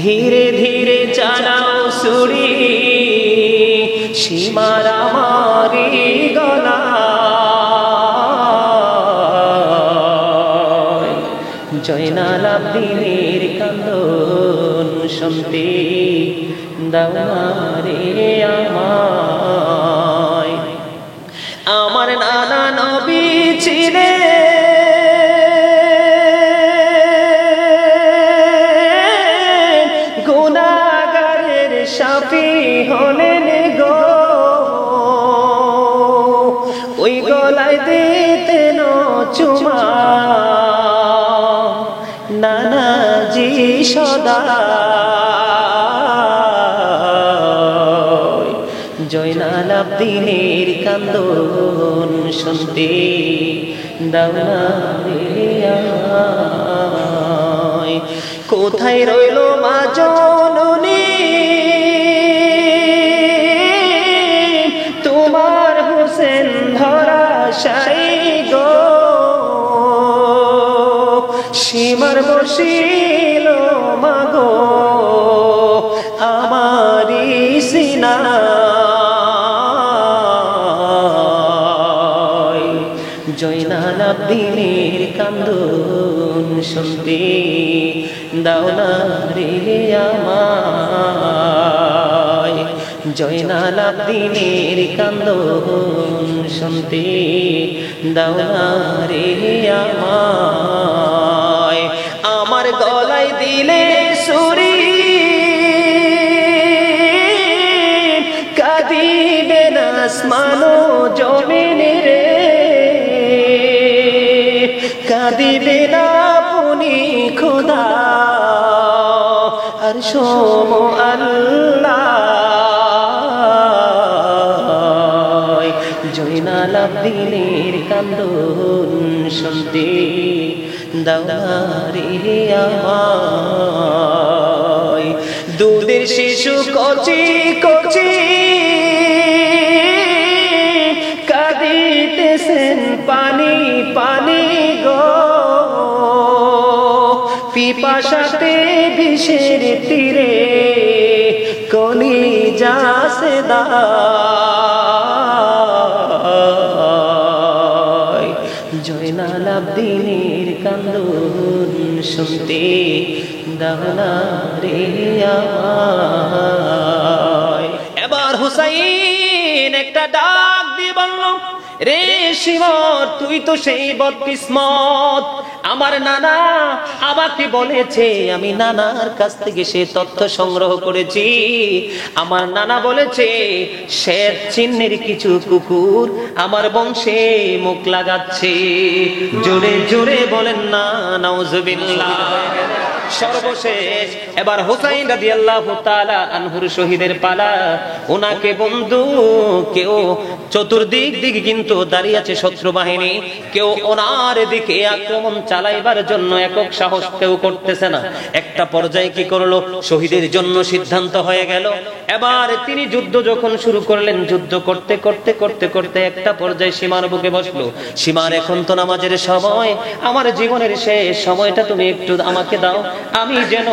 ধীরে ধীরে চালাও ছুরি সীমার আমারি গলায়। জয়নাল আব্দিনের কান্দন শুনতে দাও না রে আমায়। আমার নানা নবী ছিলেন গুনাহগারের শাফি হলেন গো, ওই গলায় দিতেন চুমা নানাজি সদা। জয়নাল আব্দিনের কান্দন শুনতে দাও না রে আমায়। কোথায় রইল মা জননী তোমার হোসেন ধরাশায়ী গো, সীমার বসিল মাগো আমারি সিনায়। জয়নাল আব্দিনের কান্দন শুনতে দাও না রে আমায়। জয়নাল আব্দিনের কান্দন শুনতে দাও না রে আমায়। আমার গলায় দিলে ছুরি কাঁদিবে না আসমান ও জমিন রে, কাঁদিবে না আপনি খোদা আর সোম আল্লাহ। জয়নাল আব্দিনের কান্দন শুনতে দাও না রে আমায়। দুধের শিশু কচি কচি কাঁদিতেছেন পানি পানি গো, পিপাসাতে বিষের তীরে কলিজা সেদা। জয়নাল আব্দিনের কান্দন শুনতে দাও না রে আমায়। এবার হুসাইন একটা ডাক দিয়ে বলল, রে শিমর তুই তো সেই বদকিসমত, আমার নানা আমাকে বলেছে, আমি নানার কাছ থেকে সে তথ্য সংগ্রহ করেছি। আমার নানা বলেছে শ্বেত চিহ্নের কিছু কুকুর আমার বংশে মুখ লাগাচ্ছে। জোরে জোরে বলেন না নাউজুবিল্লাহ। সর্বশেষ এবার হুসাইন রাদিয়াল্লাহু তাআলা আনহুর শহীদের পালা। ওনাকে বন্ধু কেউ চতুর্দিক দিকে কিন্তু দাঁড়িয়ে আছে শত্রু বাহিনী, কেউ ওনার দিকে আক্রমণ চালাইবার জন্য একক সাহস কেউ করতেছে না। একটা পর্যায়ে কি করলো, শহীদের জন্য সিদ্ধান্ত হয়ে গেল। এবার তিনি যুদ্ধ যখন শুরু করলেন, যুদ্ধ করতে করতে করতে করতে একটা পর্যায়ে সীমার বুকে বসলো। সীমার এখন তো নামাজের সময়, আমার জীবনের শেষ সময়টা তুমি একটু আমাকে দাও, আমি যেন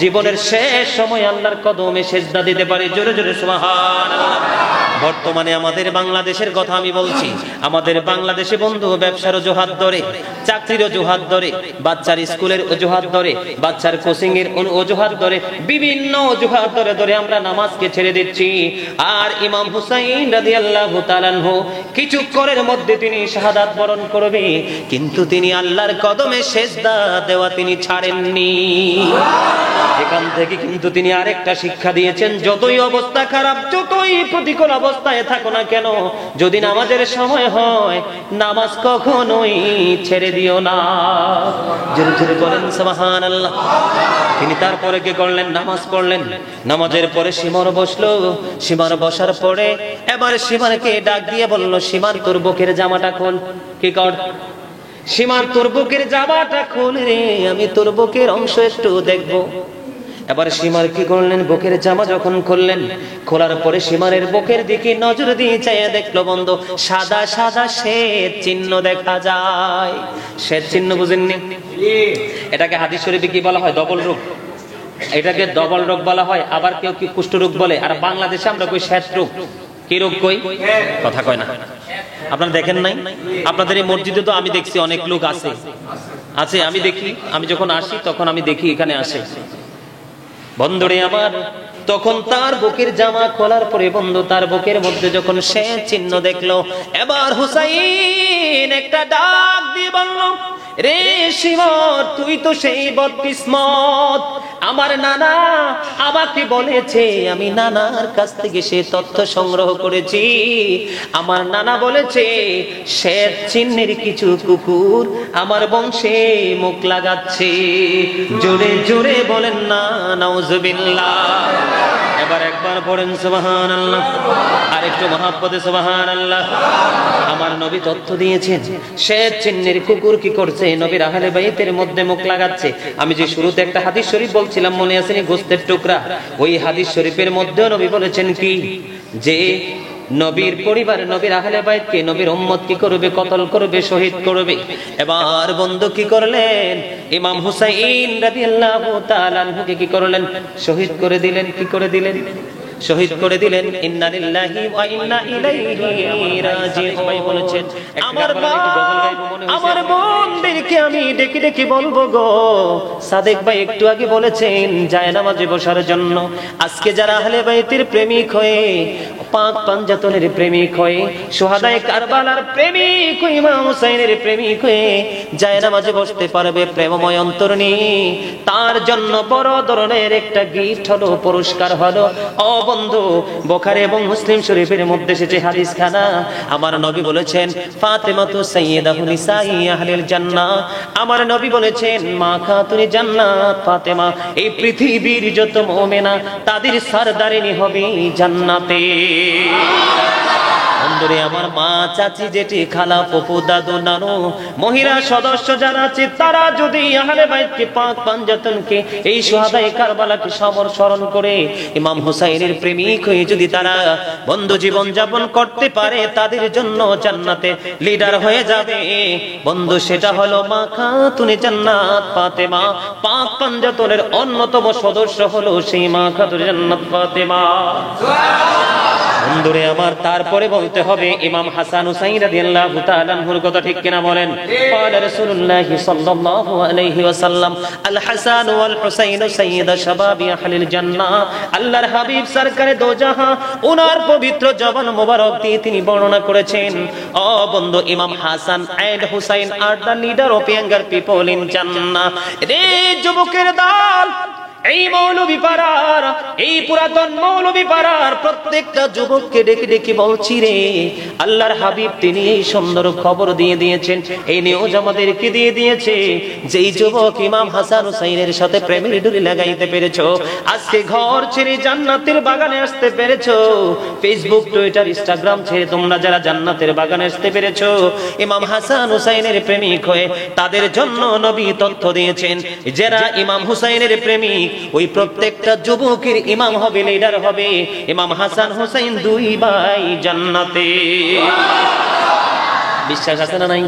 জীবনের শেষ সময় আল্লাহর কদমে সেজদা দিতে পারি। জোরে জোরে সুবহানাল্লাহ। বর্তমানে আমাদের বাংলাদেশের কথা আমি বলছি, আমাদের বাংলাদেশে বন্ধু ব্যবসার অজুহাত ধরে, চাকরির অজুহাত ধরে, বাচ্চার স্কুলের অজুহাত ধরে, বাচ্চার কোচিং এর অজুহাত ধরে, বিভিন্ন অজুহাত ধরে ধরে আমরা নামাজকে ছেড়ে দিচ্ছি। আর ইমাম হুসাইন রাদিয়াল্লাহু তাআলা আনহু কিছুক্ষণের মধ্যে তিনি শাহাদাত বরণ করবে, কিন্তু তিনি আল্লাহর কদমে সেজদা দেওয়া তিনি ছাড়েননি। এখান থেকে কিন্তু তিনি আরেকটা শিক্ষা দিয়েছেন, যতই অবস্থা খারাপ, যতই প্রতিকূল অবস্থায় থাকো না কেন, যদি নামাজের সময় হয় নামাজ কখনোই ছেড়ে দিও না। জোরে জোরে বলেন সুবহানাল্লাহ। তিনি তারপরে কি করলেন, নামাজ পড়লেন। নামাজের পরে সীমার বসলো। সীমার বসার পরে এবার সীমারকে ডাক দিয়ে বলল, সীমার তোর বুকের জামাটা খোল। কি কর? সীমার তোর বুকের জামাটা খোল রে, আমি তোর বুকের অংশ একটু দেখবো। এবার সীমার কি করলেন, বুকের জামা যখন খুললেন, খোলার পরে সীমারের বুকের দিকে নজর দিয়ে চাইয়া দেখলো বন্ধু, সাদা সাদা শ্বেত চিহ্ন দেখা যায়। শ্বেত চিহ্ন বুঝেননি? এটাকে হাদিস শরীফে কি বলা হয়? ডবল রূপ। এটাকে ডবল রোগ বলা হয়, আবার কেউ কি কুষ্ঠ রোগ বলে, আর বাংলাদেশে আমরা কই শ্বেত রোগ। কি রোগ কই? কথা কয় না। আপনারা দেখেন নাই? আপনাদের এই মসজিদে তো আমি দেখছি অনেক লোক আছে, আমি দেখি, আমি যখন আসি তখন আমি দেখি এখানে আসে। বন্ধুরে আমার, তখন তার বুকের জামা খোলার পরে বন্ধু তার বুকের মধ্যে যখন সে চিহ্ন দেখলো, এবার হুসাইন একটা ডাক দিয়ে বলল, রে শিমর, তুই তো সেই বদকিসমত। আমার নানা আমাকে বলেছে, আমি নানার কাছ থেকে সে তথ্য সংগ্রহ করেছি। আমার নানা বলেছে শ্বেত চিহ্নের কিছু কুকুর আমার বংশে মুখ লাগাচ্ছে। জোরে জোরে বলেন না নাউজুবিল্লাহ। এবার একবার পড়েন সুবহানাল্লাহ, আর একটু মহাব্বতে সুবহানাল্লাহ। আমার নবী তথ্য দিয়েছেন শ্বেত চিহ্নের কুকুর কি করছে, নবীর আহলে বাইতের মধ্যে মুখ লাগাচ্ছে। আমি যে শুরুতে একটা হাদিস শরীফ বলছিলাম, মনে আছে নি, গোস্তের টুকরা, ওই হাদিস শরীফের মধ্যেও নবী বলেছেন কি, যে নবীর পরিবার, নবীর আহলে বাইতকে, নবীর উম্মত কি করবে, কতল করবে, শহীদ করবে। এবার বন্ধু কি করলেন, ইমাম হুসাইন রাদিয়াল্লাহু তাআলা আনহুকে কি করলেন, শহীদ করে দিলেন। কি করে দিলেন? শহীদ করে দিলেন। ইন্না লিল্লাহি ওয়া ইন্না ইলাইহি রাজিউন বলেছেন, আমার আমার বোনদেরকে আমি ডেকে ডেকে বলবো গো, সাদেক ভাই একটু আগে বলেছেন জায়নামাজে বসার জন্য। আজকে যারা আহলে বাইতের প্রেমিক হয়ে, পাক পাঞ্জাতনের প্রেমিক হয়ে, শুহাদায়ে কারবালার প্রেমিক হয়ে, ইমাম হুসাইনের প্রেমিক হয়ে জায়নামাজে বসতে পারবে প্রেমময় অন্তর নিয়ে, তার জন্য বড় ধরনের একটা গিফট হলো, পুরস্কার হলো। ও বন্ধু, বুখারী এবং মুসলিম শরীফের মধ্যে এসেছে হাদিস খানা। আমার নবী বলেছেন ফাতেমাতু সাইয়্যিদাতু নিসাই আহলিল জান্নাহ। আমার নবী বলেছেন মা খাতুনে জান্নাত ফাতেমা এই পৃথিবীর যত মুমিনা তাদের সরদারিনী হবে জান্নাতে। বন্ধুরে আমার, মা, চাচি, জেঠি, খালা, ফুফু, দাদু, নানু, মহিলা সদস্য যারা আছে, তারা যদি আহলে বাইতকে, পাক পাঞ্জাতনকে, এই শুহাদায়ে কারবালাকে স্মরণ করে ইমাম হুসাইনের প্রেমিক হয়ে যদি তারা বন্ধু জীবন যাপন করতে পারে, তাদের জন্য জান্নাতে লিডার হয়ে যাবে বন্ধু। সেটা হলো মা খাতুনে জান্নাত ফাতেমা। পাক পাঞ্জাতনের অন্যতম সদস্য হলো সেই মা খাতুনে জান্নাত ফাতেমা। বন্ধুরে আমার, তারপরে বলতে হবে ইমাম হাসান হুসাইন রাদিয়াল্লাহু তাআলা আনহুর কথা, ঠিক কিনা বলেন? ক্বালা রাসূলুল্লাহ সাল্লাল্লাহু আলাইহি ওয়াসাল্লাম আল হাসান ওয়াল হুসাইন সাইয়্যিদা শাবাবি আহলিল জান্নাহ। আল্লাহর হাবিব সরকারে দো জাহান, ওনার পবিত্র জবান মোবারক দিয়ে তিনি বর্ণনা করেছেন, ও বন্ধু, Imam Hasan and Husain are the leader of younger people in Jannah. রে যুবকের দল, এই মৌলভী পাড়ার, এই পুরাতন মৌলভী পাড়ার প্রত্যেকটা যুবককে ডেকে ডেকে বলছি রে, আল্লাহর হাবিব তিনি এই সুন্দর খবর দিয়ে দিয়েছেন, এই নিউজ আমাদেরকে দিয়ে দিয়েছে, যেই যুবক ইমাম হাসান হুসাইনের সাথে প্রেমের ডুরি লাগাইতে পেরেছো, আজকে ঘর ছেড়ে জান্নাতের বাগানে আসতে পেরেছো, ফেসবুক, টুইটার, ইনস্টাগ্রাম ছেড়ে তোমরা যারা জান্নাতের বাগানে আসতে পেরেছো, ইমাম হাসান হুসাইনের প্রেমিক হয়ে, তাদের জন্য নবী তথ্য দিয়েছেন, যারা ইমাম হুসাইনের প্রেমিক, ওই প্রত্যেকটা যুবকের ইমাম হবে, লিডার হবে ইমাম হাসান হুসাইন, দুই ভাই জান্নাতে। বিশ্বাস আছে না নাই?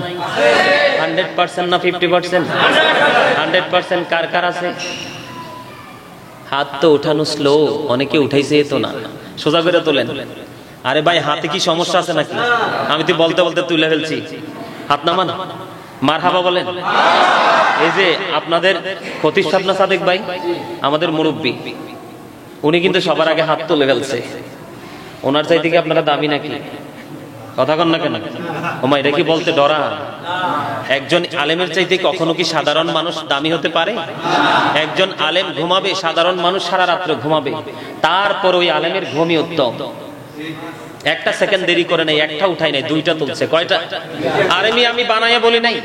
100% না 50%? 100% কার কার আছে? হাত তো উঠানো স্লো, অনেকে উঠাইছে তো না, সোজা করে তোলেন। আরে ভাই, হাতে কি সমস্যা আছে নাকি? আমি তো বলতে বলতে তুলে ফেলছি, হাত নামান, মারহাবা বলেন। এই যে আপনাদের প্রতিষ্ঠান না সাদেক ভাই, আমাদের মুরব্বী, উনি কিন্তু সবার আগে হাত তুলে ফেলছে। ওনার চাইতে কি আপনারা দামি নাকি? কথা কন না কেন? ওমা, এটা কি বলতে ডরা? একজন আলেমের চাইতে কখনো কি সাধারণ মানুষ দামি হতে পারে? একজন আলেম ঘুমাবে, সাধারণ মানুষ সারা রাত্র ঘুমাবে, তারপর ওই আলেমের ঘুমই উত্তম। একটা সেকেন্ড দেরি করে নাই, একটা উঠাই নাই, দুইটা তুলছে। কয়টা? আর আমি বানাইয়া বলি নাই,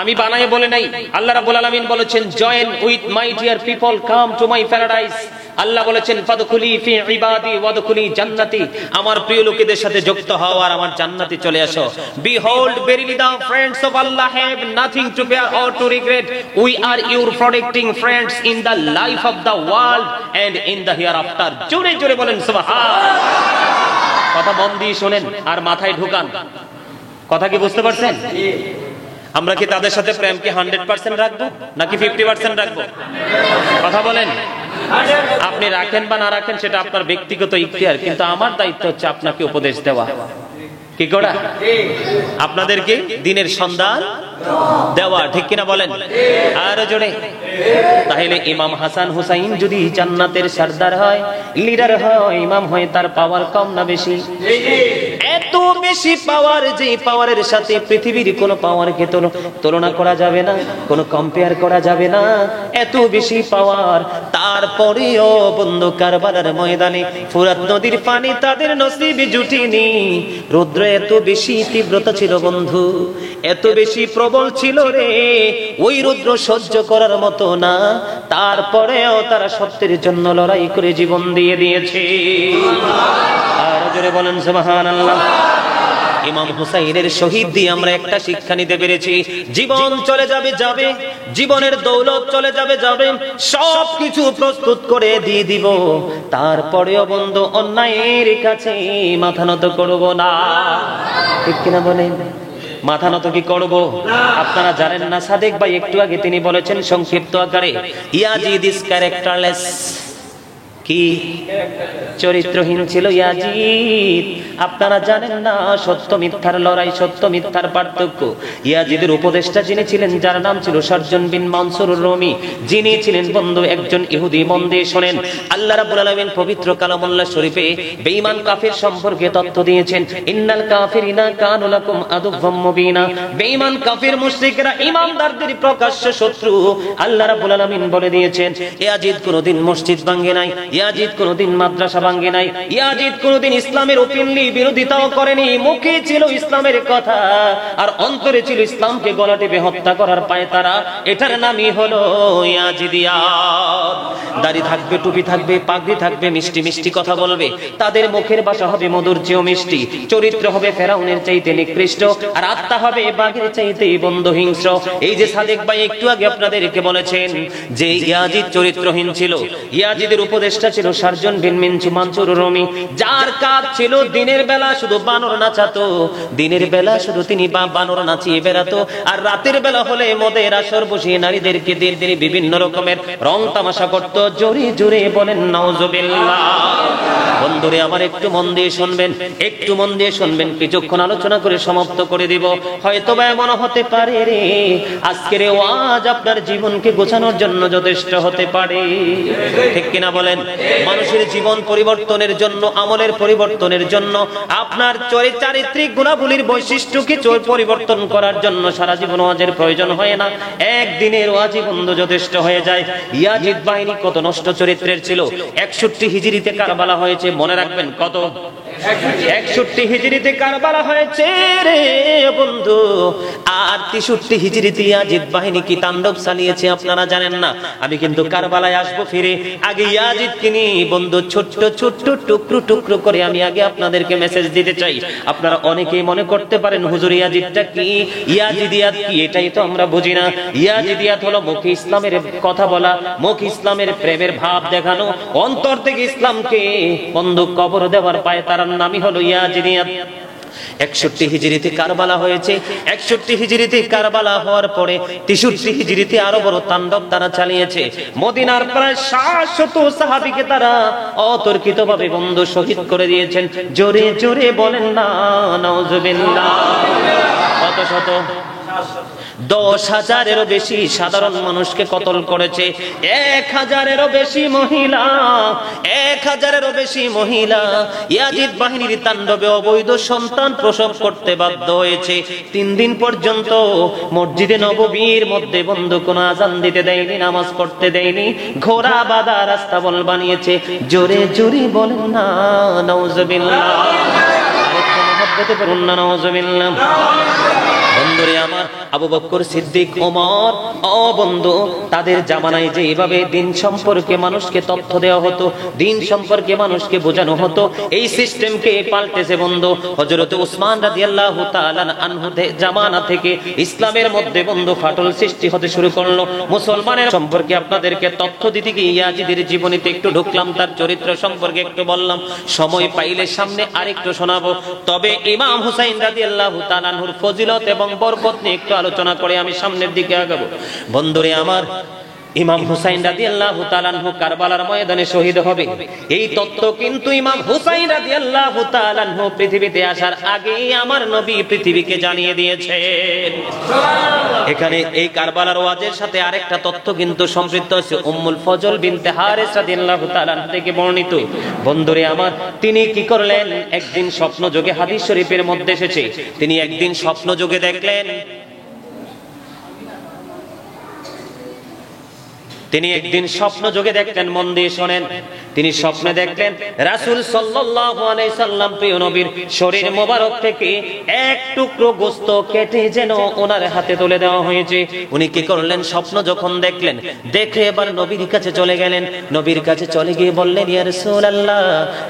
আমি বানাইয়া বলে নাই। আল্লাহ রাব্বুল আলামিন বলেছেন, join with my dear people, come to my paradise. আল্লাহ বলেছেন, ফাদখুলি ফি ইবাদি ওয়াদখুলি জান্নাতি, আমার প্রিয় লোকেদের সাথে যুক্ত হও আর আমার জান্নাতে চলে আসো। Behold, verily the friends of Allah have nothing to fear or to regret. We are your protecting friends in the life of the world and in the hereafter. জোরে জোরে বলেন সুবহানাল্লাহ। কথা মন দিয়ে শুনেন আর মাথায় ঢুকান। কথা কি বুঝতে পারছেন? আমরা কি তাদের সাথে প্রেমকে 100% রাখবো নাকি 50% রাখবো? কথা বলেন। আপনি রাখেন বা না রাখেন সেটা আপনার ব্যক্তিগত ইখতিয়ার, কিন্তু আমার দায়িত্ব হচ্ছে আপনাকে উপদেশ দেওয়া। কি করা? আপনাদেরকে দিনের সন্ধান দেওয়া, ঠিক কিনা বলেন? আর জোরে। তাহলে ইমাম হাসান হুসাইন যদি জান্নাতের সরদার হয়, লিডার হয়, ইমাম হয়, তার পাওয়ার কম না বেশি? এত বেশি পাওয়ার, যে পাওয়ারের সাথে পৃথিবীর কোনো পাওয়ারকে তুলনা করা যাবে না, কোনো কম্পেয়ার করা যাবে না। এত বেশি পাওয়ার, তারপরেও বন্ধু কারবালার ময়দানে ফুরাত নদীর পানি তাদের নসিবে জুটিনি। রৌদ্র এত বেশি তীব্রতা ছিল বন্ধু, এত বেশি প্রবল ছিল রে, ওই রৌদ্র সহ্য করার মতো না। তারপরেও তারা সত্যের জন্য লড়াই করে জীবন দিয়ে দিয়েছে। আর জোরে বলেন সুবহানাল্লাহ। ইমাম হুসাইনের শহীদ দিয়ে আমরা একটা শিক্ষা নিতে পেরেছি, জীবন চলে যাবে, জীবনের দৌলত চলে যাবে, সবকিছু প্রস্তুত করে দিয়ে দিব, তারপরেও বন্ধু অন্যায়ের কাছে মাথা নত করব না। ঠিক কিনা বলেন? মাথা নত কি করব? আপনারা জানেন না, সাদেক ভাই একটু আগে তিনি বলেছেন সংক্ষিপ্ত আকারে, ইয়াজিদ ইজ ক্যারেক্টারলেস। কি চরিত্রহীন ছিল ইয়াজিদ। আপনারা জানেন না, সত্য মিথ্যার লড়াই, সত্য মিথ্যার পার্থক্য। ইয়াজিদের উপদেষ্টা যিনি ছিলেন, যার নাম ছিল শারজন বিন মানসুর রুমি, যিনি ছিলেন বন্ধু একজন ইহুদি। মন দিয়ে শোনেন, আল্লাহ রাব্বুল আলামিন পবিত্র কালামুল্লাহ শরীফে বেঈমান কাফির সম্পর্কে তথ্য দিয়েছেন, ইন্নাল কাফিরিনা কানু লাকুম আদুওয়াম মুবিনা। বেঈমান কাফির মুশরিকরা ঈমানদারদের প্রকাশ্য শত্রু। আল্লাহ রাব্বুল আলামিন বলে দিয়েছেন, ইয়াজিদ কোনদিন মসজিদ ভাঙে নাই, ইয়াজিদ কোনদিন মাদ্রাসা ভাঙে নাই, ইয়াজিদ কোনদিন ইসলামের ওপেনলি বিরোধিতাও করেনি। মুখে ছিল ইসলামের কথা, আর অন্তরে ছিল ইসলামকে গলা টিপে হত্যা করার পায়তারা। এটার নামই হলো ইয়াজিদিয়াত। দাড়ি থাকবে, টুপি থাকবে, পাগড়ি থাকবে, মিষ্টি মিষ্টি কথা বলবে, তাদের মুখের ভাষা হবে মধুর চেয়েও মিষ্টি, চরিত্র হবে ফেরাউনের চাইতে নিকৃষ্ট, আর আত্মা হবে বাঘের চাইতে বন্ধু হিংস্র। এই যে সাদেক ভাই একটু আগে আপনাদেরকে বলেছেন যে ইয়াজিদ চরিত্রহীন ছিল, ইয়াজিদের উপদেষ্টা ছিল শারজন বিন মানসুর রুমি, যার কাজ ছিল দিনের বেলা শুধু বানর নাচাতো, দিনের বেলা শুধু তিনি বানর নাচিয়ে বেড়াতো, আর রাতের বেলা হলে মদের আসর বসিয়ে নারীদেরকে দিয়ে বিভিন্ন রকমের রং তামাশা করতো। জোরে জোরে বলেন নাউজুবিল্লাহ। বন্ধুরে আমার একটু মন দিয়ে শুনবেন, একটু মন দিয়ে শুনবেন, কিছুক্ষণ আলোচনা করে সমাপ্ত করে দিব। হয়তো বা এমন হতে পারে রে, আজকের ওয়াজ আপনার জীবনকে গোছানোর জন্য যথেষ্ট হতে পারে। ঠিক কিনা বলেন? মানুষের জীবন পরিবর্তনের জন্য, আমলের পরিবর্তনের জন্য, আপনার চারিত্রিক গুণাবলীর বৈশিষ্ট্যকে পরিবর্তন করার জন্য সারা জীবন ওয়াজের প্রয়োজন হয় না, একদিনের ওয়াজই বন্ধু যথেষ্ট হয়ে যায়। ইয়াজিদ বাহিনী কত নষ্ট চরিত্রের ছিল। 61 হিজরিতে কারবালা হয়েছে, মনে রাখবেন কত? 61 হিজরিতে কারবালা হয়েছে রে বন্ধু। আর 63 হিজরিতে ইয়াজিদ বাহিনী কি তাণ্ডব চালিয়েছে আপনারা জানেন না। আমি কিন্তু কারবালায় আসবো ফিরে, আগে ইয়াজিদকে নিয়ে বন্ধু ছোট্ট ছোট্ট টুকরো টুকরো করে আমি আগে আপনাদেরকে মেসেজ দিতে চাই। আপনারা অনেকেই মনে করতে পারেন হুজুর ইয়াজিদটা কি, ইয়াজিদিয়াত কি, এটাই তো আমরা বুঝি না। ইয়াজিদিয়াত হলো মুখে ইসলামের কথা বলা, মুখে ইসলামের প্রেমের ভাব দেখানো, অন্তর থেকে ইসলামকে বন্ধু কবর দেওয়ার পায়, তার নামই হলো ইয়াজিদিয়াত। 61 হিজরিতে কারবালা হয়েছে। 61 হিজরিতে কারবালা হওয়ার পরে 63 হিজরিতে আরো বড় তাণ্ডব তারা চালিয়েছে। মদিনার প্রায় 700 সাহাবীকে তারা অতর্কিতভাবে বন্ধু শহীদ করে দিয়েছেন। জোরে জোরে বলেন না নাউজুবিল্লাহ। কত শত? 10,000-এরও বেশি সাধারণ মানুষকে কতল করেছে। 1,000-এরও বেশি মহিলা, 1,000-এরও বেশি মহিলা ইয়াজিদ বাহিনীর তাণ্ডবে অবৈধ সন্তান প্রসব করতে বাধ্য হয়েছে। 3 দিন পর্যন্ত মসজিদে নববীর মধ্যে বন্ধু কোনো আজান দিতে দেয়নি, নামাজ পড়তে দেয়নি, ঘোড়া বাঁধা রাস্তা বল বানিয়েছে। জোরে জোরে বলেন না নাউজুবিল্লাহ। আরেকটু মহব্বতে বলুন না নাউজুবিল্লাহ। বন্ধুরে আমার, আবু বকর সিদ্দিক, ওমর, ও বন্ধু, তাদের জামানায় যে এইভাবে দিন সম্পর্কে মানুষকে তথ্য দেওয়া হতো, দিন সম্পর্কে মানুষকে বোঝানো হতো, এই সিস্টেমকে পাল্টেছে বন্ধু। হযরত উসমান রাদিয়াল্লাহু তাআলা আনহু জামানা থেকে ইসলামের মধ্যে বন্ধু ফাটল সৃষ্টি হতে শুরু করলো। মুসলমানের সম্পর্কে আপনাদেরকে তথ্য দিতে গিয়ে ইয়াজিদের জীবনীতে একটু ঢুকলাম, তার চরিত্র সম্পর্কে একটু বললাম, সময় পাইলে সামনে আরেকটু শোনাবো। তবে ইমাম হুসাইন রাদিয়াল্লাহু তাআলা আনহুর ফজিলত এবং বরকত নিয়ে একটু আলোচনা করে আমি সামনের দিকে আগাবো। বন্ধুরে আমার, ইমাম হুসাইন রাদিয়াল্লাহু তাআলা আনহু কারবালার ময়দানে শহীদ হবে, এই তত্ত্ব কিন্তু ইমাম হুসাইন রাদিয়াল্লাহু তাআলা আনহু পৃথিবীতে আসার আগেই আমার নবী পৃথিবীকে জানিয়ে দিয়েছেন। এখানে এই কারবালার ওয়াজের সাথে আরেকটা তত্ত্ব কিন্তু সম্পৃক্ত আছে, উম্মুল ফজল বিনতে হারিস রাদিয়াল্লাহু তাআলা থেকে বর্ণিত। বন্ধুরে আমার, তিনি কি করলেন, একদিন স্বপ্ন যোগে, হাদিস শরীফের মধ্যে এসেছে, তিনি একদিন স্বপ্ন যোগে দেখলেন, তিনি একদিন স্বপ্ন যোগে দেখলেন, মন দিয়ে শোনেন, তিনি স্বপ্নে দেখলেন রাসূল সাল্লাল্লাহু আলাইহি সাল্লাম প্রিয় নবীর শরীর মোবারক থেকে এক টুকরো গোশত কেটে যেন ওনার হাতে তুলে দেওয়া হয়েছে। উনি কি করলেন, স্বপ্ন যখন দেখলেন, দেখে এবার নবীর কাছে চলে গেলেন, নবীর কাছে চলে গিয়ে বললেন, ইয়া রাসূলুল্লাহ,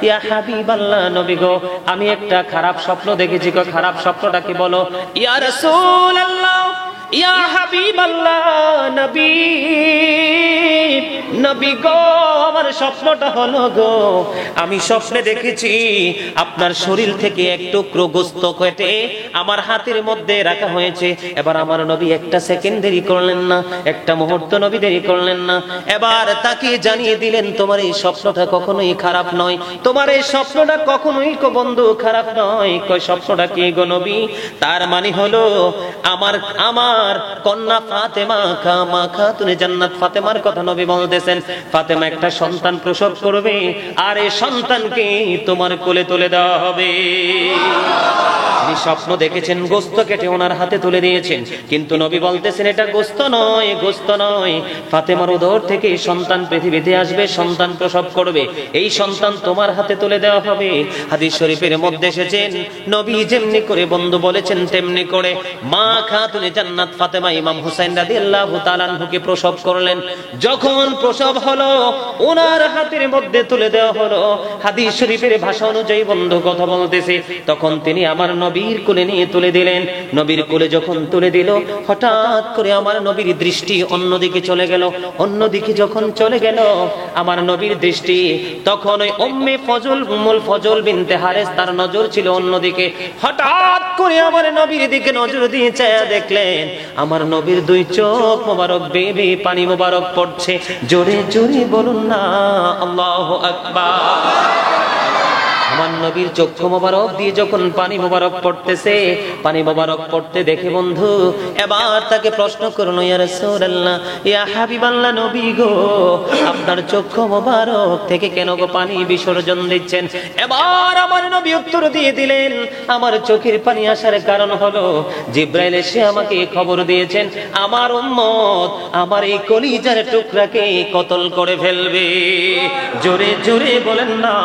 ইয়া হাবিবাল্লাহ, নবী গো, আমি একটা খারাপ স্বপ্ন দেখেছি গো, খারাপ স্বপ্নটা কি বলো। ইয়া রাসূলুল্লাহ, ইয়া হাবিবাল্লাহ, নবী, নবী গো, আমার স্বপ্নটা হলো গো, আমি স্বপ্নে দেখেছি আপনার শরীর থেকে এক টুকরো গোশত কেটে আমার হাতের মধ্যে রাখা হয়েছে। এবার আমার নবী একটা সেকেন্ড দেরি করলেন না, একটা মুহূর্ত নবী দেরি করলেন না, এবার তাকে জানিয়ে দিলেন, তোমার এই স্বপ্নটা কখনোই খারাপ নয়, তোমার এই স্বপ্নটা কখনোই গো বন্ধু খারাপ নয়। কয় স্বপ্নটা কি গো নবী? তার মানে হলো আমার কন্যা ফাতেমা খাতুনে জান্নাত ফাতেমার কথা নবী বলতেছেন, ফাতেমা একটা সন্তান প্রসব করবে, আর এই সন্তানকে তোমার কোলে তুলে দেওয়া হবে। তিনি স্বপ্ন দেখেছেন, গোশত কেটে ওনার হাতে তুলে দিয়েছেন, কিন্তু নবী বলতেছেন এটা গোশত নয়, গোশত নয়, ফাতেমার উদর থেকে সন্তান পৃথিবীতে আসবে, সন্তান প্রসব করবে, এই সন্তান তোমার হাতে তুলে দেওয়া হবে। হাদিস শরীফের মধ্যে এসেছেন, নবী যেমনি করে বন্ধু বলেছেন তেমনি করে মা খাতুনে জান্নাত ফাতেমা ইমাম হুসাইন রাদিয়াল্লাহু তাআলা আনহুকে প্রসব করলেন। যখন প্রসব হলো, ওনার হাতের মধ্যে তুলে দেওয়া হলো, হাদিস শরীফের ভাষা অনুযায়ী বন্ধু কথা বলতেছে, তখন তিনি আমার নবীর কোলে নিয়ে তুলে দিলেন। নবীর কোলে যখন তুলে দিল, হঠাৎ করে আমার নবীর দৃষ্টি অন্যদিকে চলে গেল, অন্যদিকে যখন চলে গেল আমার নবীর দৃষ্টি, তখন ওই উম্মে ফজল, উম্মুল ফজল বিনতে হারিস, তার নজর ছিল অন্যদিকে। হঠাৎ করে আমার নবীর দিকে নজর দিয়ে চেয়ে দেখলেন আমার নবীর দুই চোখ মোবারক বেয়ে পানি মোবারক পড়ছে। জোরে জোরে বলুন না আল্লাহু আকবার। আমার নবীর চক্ষু মোবারক দিয়ে যখন পানি মোবারক পড়তেছে, পানি মোবারক পড়তে দেখে বন্ধু এবার তাকে প্রশ্ন করলো, ইয়া রাসূলুল্লাহ, ইয়া হাবিবাল্লাহ, নবী গো, আপনার চক্ষু মোবারক থেকে কেন গো পানি বিসর্জন দিচ্ছেন? এবার আমার নবী উত্তর দিয়ে দিলেন, আমার চোখের পানি আসার কারণ হলো জিবরাইল এসে আমাকে খবর দিয়েছেন আমার উম্মত আমার এই কলিজার টুকরাকে কতল করে ফেলবে। জোরে জোরে বলেন না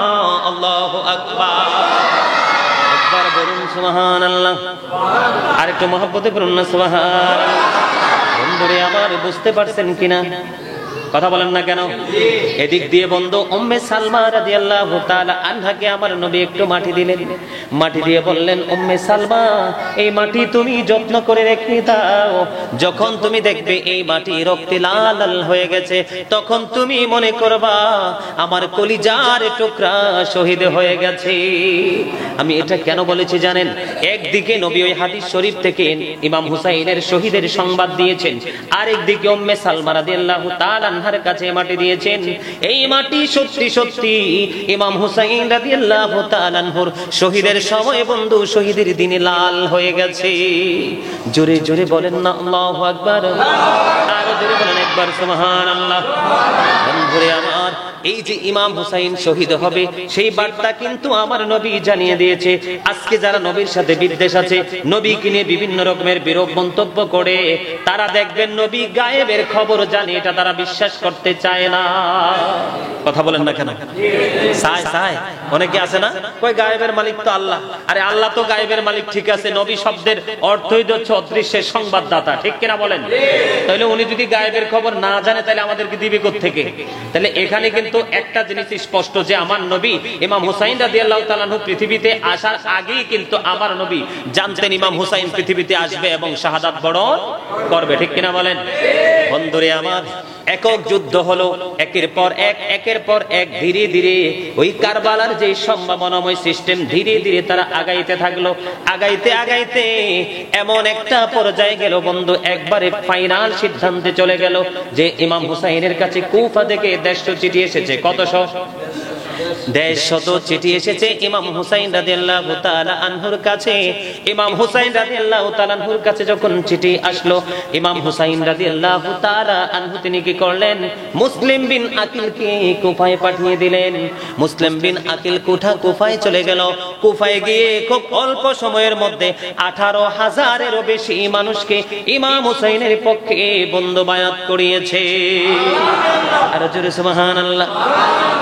আল্লাহু আকবার। একবার বলুন সুবহানাল্লাহ, আর একটু মহব্বতে বলুন না সুবহানাল্লাহ। বন্ধুরে আমার, বুঝতে পারছেন কিনা? কথা বলেন না কেন? এদিক দিয়ে বন্ধু উম্মে সালমা রাদিয়াল্লাহু তাআলা আনহাকে আমার নবী একটু মাটি দিলেন, মাটি দিয়ে বললেন, উম্মে সালমা, এই মাটি তুমি যত্ন করে রেখে দাও, যখন তুমি দেখবে এই মাটি রক্তে লাল লাল হয়ে গেছে, তখন তুমি মনে করবা আমার কলিজার টুকরা শহীদ হয়ে গেছে। আমি এটা কেন বলেছি জানেন? একদিকে নবী ওই হাদিস শরীফ থেকে ইমাম হুসাইনের শহীদের সংবাদ দিয়েছেন, আরেকদিকে উম্মে সালমা রাদিয়াল্লাহু তাআলা আনহার কাছে মাটি দিয়েছেন। এই মাটি সত্যি সত্যি ইমাম হুসাইন রাদিয়াল্লাহু তাআলা আনহুর শহীদের সময় বন্ধু শহীদের দিনে লাল হয়ে গেছে। জোরে জোরে বলেন না আল্লাহু আকবার, আর জোরে বলেন একবার সুবহানাল্লাহ। বন্ধুরে আমার, এই যে ইমাম হুসাইন শহীদ হবে সেই বার্তা কিন্তু আমার নবী জানিয়ে দিয়েছে। আজকে যারা নবীর সাথে বিদ্বেষ আছে, নবীকে নিয়ে বিভিন্ন রকমের বিরূপ মন্তব্য করে, তারা দেখবেন নবী গায়েবের খবর জানে, এটা তারা বিশ্বাস করতে চায় না। কথা বলেন না কেন? চায় অনেকে আছে না, কই গায়েবের মালিক তো আল্লাহ। আরে আল্লাহ তো গায়েবের মালিক, ঠিক আছে, নবী শব্দের অর্থই হচ্ছে অদৃশ্যের সংবাদদাতা, ঠিক কিনা বলেন? তাহলে উনি যদি গায়েবের খবর না জানে তাহলে আমাদেরকে দিবে কোত্থেকে? তাহলে এখানে কিন্তু একটা জিনিস স্পষ্ট যে আমার নবী ইমাম হুসাইন রাদিয়াল্লাহু তাআলা আনহু পৃথিবীতে আসার আগেই কিন্তু আমার নবী জানতেন ইমাম হুসাইন পৃথিবীতে আসবে এবং শাহাদাত বরণ করবে, ঠিক কিনা বলেন? বন্ধুরে আমার, একক যুদ্ধ হলো, একের পর এক ধীরে ধীরে ওই কারবালার যে সম্ভাবনাময় সিস্টেম ধীরে ধীরে তারা আগাইতে থাকলো। আগাইতে এমন একটা পর্যায়ে গেল বন্ধু, একবারে ফাইনাল সিদ্ধান্তে চলে গেল যে ইমাম হুসাইনের কাছে কুফা থেকে 150 চিঠি এসেছে। কতশো? 150 চিঠি এসেছে ইমাম হুসাইন রাদিয়াল্লাহু তাআলা আনহুর কাছে। ইমাম হুসাইন রাদিয়াল্লাহু তাআলা আনহুর কাছে যখন চিঠি আসলো, ইমাম হুসাইন রাদিয়াল্লাহু তাআলা আনহু তিনি কি করলেন? মুসলিম বিন আকিলকে কুফায় পাঠিয়ে দিলেন। মুসলিম বিন আকিল কুফায় চলে গেল। কুফায় গিয়ে খুব অল্প সময়ের মধ্যে 18,000-এরও বেশি মানুষকে ইমাম হুসাইনের পক্ষে বন্ধু বায়াত করিয়েছে। আর জোরে সুবহানাল্লাহ।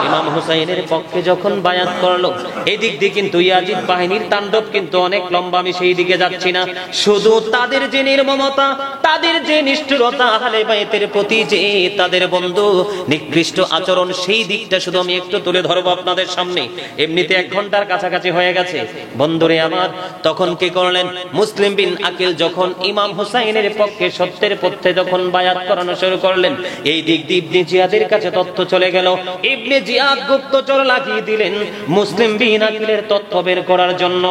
ইমাম হুসাইনের পক্ষে যখন বায়াত করলো, এদিক দিয়ে কিন্তু ইয়াজিদ বাহিনীর তাণ্ডব কিন্তু অনেক লম্বা, আমি সেই দিকে যাচ্ছি না। শুধু তাদের যে নির্মমতা, তাদের যে নিষ্ঠুরতা, আহলে বাইতের প্রতি যে তাদের বন্ধু নিকৃষ্ট আচরণ, সেই দিকটা শুধু আমি একটু তুলে ধরবো আপনাদের সামনে। এমনিতে 1 ঘন্টার কাছাকাছি হয়ে গেছে বন্ধুরে আমার। তখন কি করলেন? মুসলিম বিন আকিল যখন ইমাম হুসাইনের পক্ষে সত্যের পথে যখন বায়াত করানো শুরু করলেন, এই দিক দিয়ে ইবনে জিয়াদের কাছে তথ্য চলে গেল। ইবনে জিয়াদ গুপ্তচর লাগিয়ে দিলেন মুসলিম বিন আকিলের তথ্য বের করার জন্য।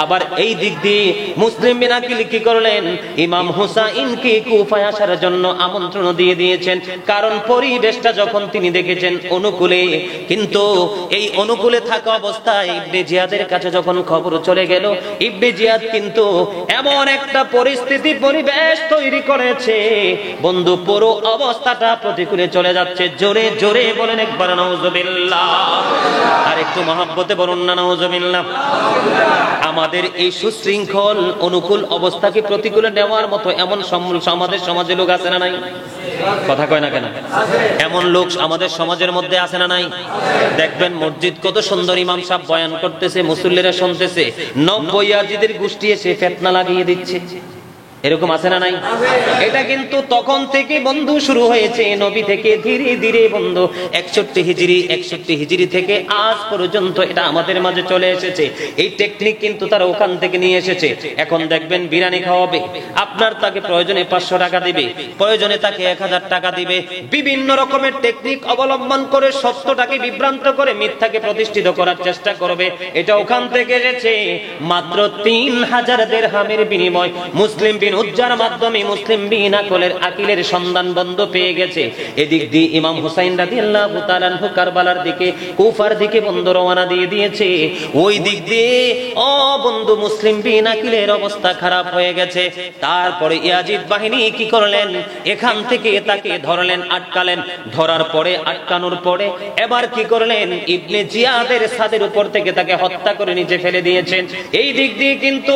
আবার এই দিক দিয়ে মুসলিম বিন আকিল কি করলেন? ইমাম হুসাইনকে কুফায় আসার জন্য আমন্ত্রণ দিয়ে দিয়েছেন। কারণ পরিবেশটা যখন তিনি দেখেছেন অনুকূলে, কিন্তু এই অনুকূলে থাকা অবস্থায় ইবনে জিয়াদের কাছে যখন খবর চলে গেল, ইবনে জিয়াদ কিন্তু এমন একটা পরিস্থিতি পরিবেশ তৈরি করেছে বন্ধু, পুরো অবস্থাটা প্রতিকূলে চলে যাচ্ছে। জোরে জোরে বলেন একবার নাউজুবিল্লাহ। আর একটু মহব্বতে বলুন না নাউজুবিল্লাহ। আমাদের এই সুশৃঙ্খল অনুকূল অবস্থাকে প্রতিকূলে নেওয়ার মতো এমন আমাদের সমাজে লোক আছে না নাই? কথা কয় না কেন? এমন লোক আমাদের সমাজের মধ্যে আছে না নাই? দেখবেন মসজিদ কত সুন্দর, ইমাম সাহেব বয়ান করতেছে, মুসল্লিরা শুনতেছে, 90 ইয়াজিদের গোষ্ঠী এসে ফিতনা লাগিয়ে দিচ্ছে। এরকম আছে না নাই? এটা কিন্তু তখন থেকে বন্ধু শুরু হয়েছে, নবী থেকে ধীরে ধীরে বন্ধু 61 হিজরি থেকে আজ পর্যন্ত এটা আমাদের মাঝে চলে এসেছে। এই টেকনিক কিন্তু তারা ওখান থেকে নিয়ে এসেছে। এখন দেখবেন বিরিয়ানি খাওয়াবে, আপনার তাকে প্রয়োজনে 500 টাকা দিবে, প্রয়োজনে তাকে 1000 টাকা দিবে। বিভিন্ন রকমের টেকনিক অবলম্বন করে সত্যটাকে বিভ্রান্ত করে মিথ্যাকে প্রতিষ্ঠিত করার চেষ্টা করবে। এটা ওখান থেকে এসেছে। মাত্র 3000 দিরহামের বিনিময় মুসলিম উজ্জার মাধ্যমে মুসলিম বিন আকিলের সন্ধান বন্ধ পেয়ে গেছে। এদিক দিয়ে ইমাম হুসাইন রাদিয়াল্লাহু তাআলা আনহু কারবালার দিকে, কুফার দিকে বন্ধু রওনা দিয়ে দিয়েছে। ওই দিক দিয়ে ও বন্ধু মুসলিম বিন আকিলের অবস্থা খারাপ হয়ে গেছে। তারপরে ইয়াজিদ বাহিনী কি করলেন? এখান থেকে তাকে ধরলেন, আটকালেন। ধরার পরে, আটকানোর পরে এবার কি করলেন? ইবনে জিয়াদের ছাদের উপর থেকে তাকে হত্যা করে নিচে ফেলে দিয়েছেন। এই দিক দিয়ে কিন্তু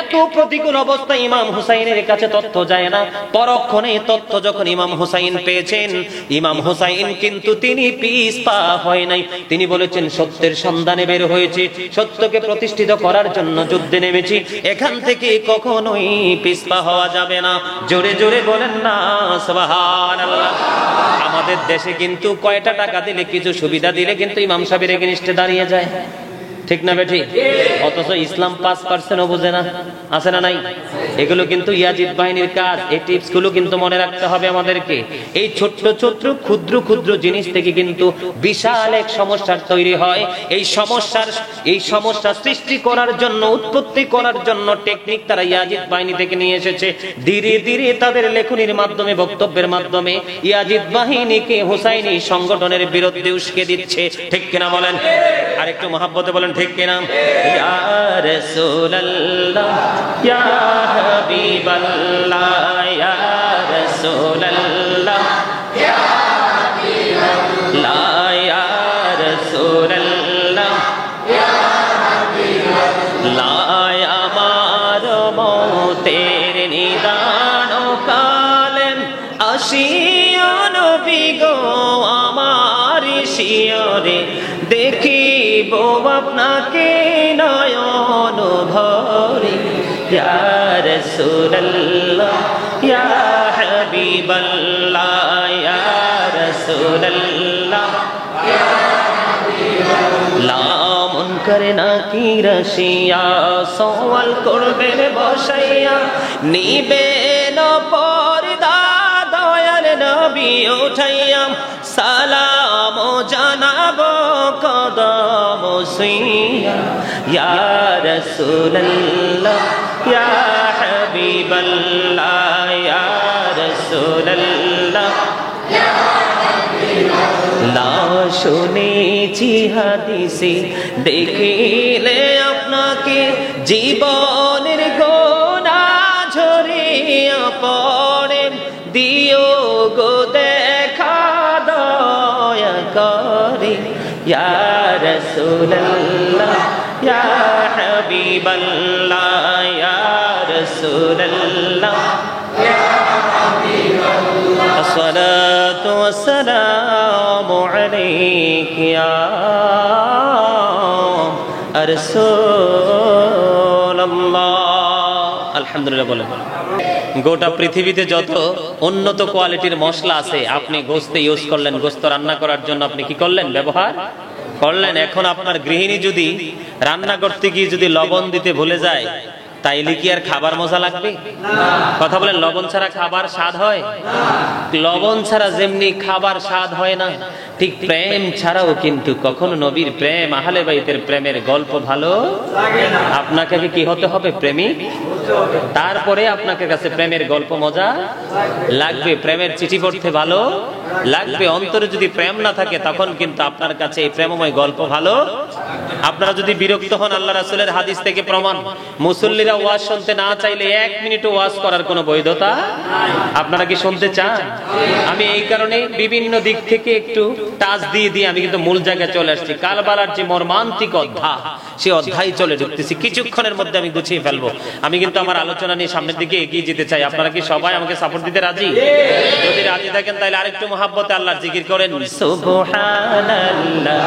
এত প্রতিকূল অবস্থা ইমাম হুসাইনের কাছে তথ্য যায় না। পরক্ষণে তথ্য যখন ইমাম হুসাইন পেয়েছেন, ইমাম হুসাইন কিন্তু তিনি পিছপা হয় নাই। তিনি বলেছেন সত্যের সন্ধানে বের হয়েছে, সত্যকে প্রতিষ্ঠিত করার জন্য যুদ্ধে নেমেছি, এখান থেকে কখনোই পিছপা হওয়া যাবে না। জোরে জোরে বলেন না সুবহানাল্লাহ। আমাদের দেশে কিন্তু কয়টা টাকা দিলে, কিছু সুবিধা দিলে কিন্তু ইমাম সাহেবের এগেইনস্টে দাঁড়িয়ে যায়, ঠিক না বেঠিক? অথচ ইসলাম 5% বোঝে না, আছে না নাই? এগুলো কিন্তু ইয়াজিদ বাহিনীর কাজ। এই টিপস গুলো কিন্তু মনে রাখতে হবে আমাদেরকে। এই ছোট্ট ছোট্ট ক্ষুদ্র ক্ষুদ্র জিনিস থেকে কিন্তু বিশাল এক সমস্যার তৈরি হয়। এই সমস্যা সৃষ্টি করার জন্য, উৎপত্তি করার জন্য টেকনিক তারা ইয়াজিদ বাহিনী থেকে নিয়ে এসেছে। ধীরে ধীরে তাদের লেখনীর মাধ্যমে, বক্তব্যের মাধ্যমে ইয়াজিদ বাহিনীকে হুসাইনি সংগঠনের বিরুদ্ধে উস্কে দিচ্ছে, ঠিক কিনা বলেন? আর একটু মহব্বতে বলেন ঠিক কিনা? ইয়া রাসূলুল্লাহ, ইয়া হাবিবাল্লাহ, ইয়া রাসূলুল্লাহ, ইয়া হাবিবাল্লাহ, ইয়া রাসূলুল্লাহ, ইয়া হাবিবাল্লাহ। আমার মওতের নিদান কালে আসিও নবী গো আমার শিয়রে, দেখিব আপনাকে নয়ন ভরে। ইয়া রাসূলুল্লাহ, ইয়া হাবিবাল্লাহ, ইয়া রাসূলুল্লাহ, ইয়া হাবিবাল্লাহ। মন করে না কি রসিয়া, সওয়াল করবেন বসাইয়া, নিবেন পর্দা দয়ার দাবি উঠাইয়া সালাম জানাবো কদম ছুঁইয়া ইয়া রাসূলুল্লাহ ইয়া হাবিবাল্লাহ ইয়া রাসূলুল্লাহ না শুনেছি হাদিসে দেখিলে আপনাকে জীবনের গোনা ঝরিয়া পড়ে দিও গো দেখা দয়া করে ইয়া রাসূলুল্লাহ ইয়া হাবিবাল্লাহ ইয়া রাসূলুল্লাহ الصلاة والسلام عليك يا رسول الله আলহামদুলিল্লাহ বলেন। গোটা পৃথিবীতে যত উন্নত কোয়ালিটির মশলা আছে আপনি গোশতে ইউজ করলেন, গোশত রান্না করার জন্য আপনি কি করলেন? ব্যবহার করলেন। এখন আপনার গৃহিণী যদি রান্না করতে গিয়ে যদি লবণ দিতে ভুলে যায়, তাইলে কি আর খাবার মজা লাগবে? কথা বলেন, লবণ ছাড়া খাবার স্বাদ হয়? লবণ ছাড়া যেমনি খাবার স্বাদ হয় না, ঠিক প্রেম ছাড়াও কিন্তু কখনো নবীর প্রেম, আহলে বাইতের প্রেমের গল্প ভালো লাগে না। আপনাকে কি হতে হবে? প্রেমিক। তারপরে আপনাকে কাছে প্রেমের গল্প মজা লাগবে, প্রেমের চিঠি পড়তে ভালো লাগবে। অন্তরে যদি প্রেম না থাকে তখন কিন্তু আপনার কাছে এই প্রেমময় গল্প ভালো। আপনারা যদি বিরক্ত হন, আল্লাহ রাসূলের হাদিস থেকে প্রমাণ, মুসল্লিরা ওয়াজ শুনতে না চাইলে 1 মিনিটও ওয়াজ করার কোনো বৈধতা নাই। আপনারা কি শুনতে চান? আমি এই কারণে বিভিন্ন দিক থেকে একটু টাচ দিয়ে আমি কিন্তু মূল জায়গায় চলে আসছি। কারবালার যে মর্মান্তিক অধ্যায়, সেই অধ্যায় চলে ঢুকতেছি। কিছুক্ষণের মধ্যে আমি গুছিয়ে ফেলবো। আমি কিন্তু আমার আলোচনা নিয়ে সামনের দিকে এগিয়ে যেতে চাই। আপনারা কি সবাই আমাকে সাপোর্ট দিতে রাজি? যদি রাজি থাকেন তাহলে আরেকটু মহাব্বতে আল্লাহর জিকির করেন। সুবহানাল্লাহ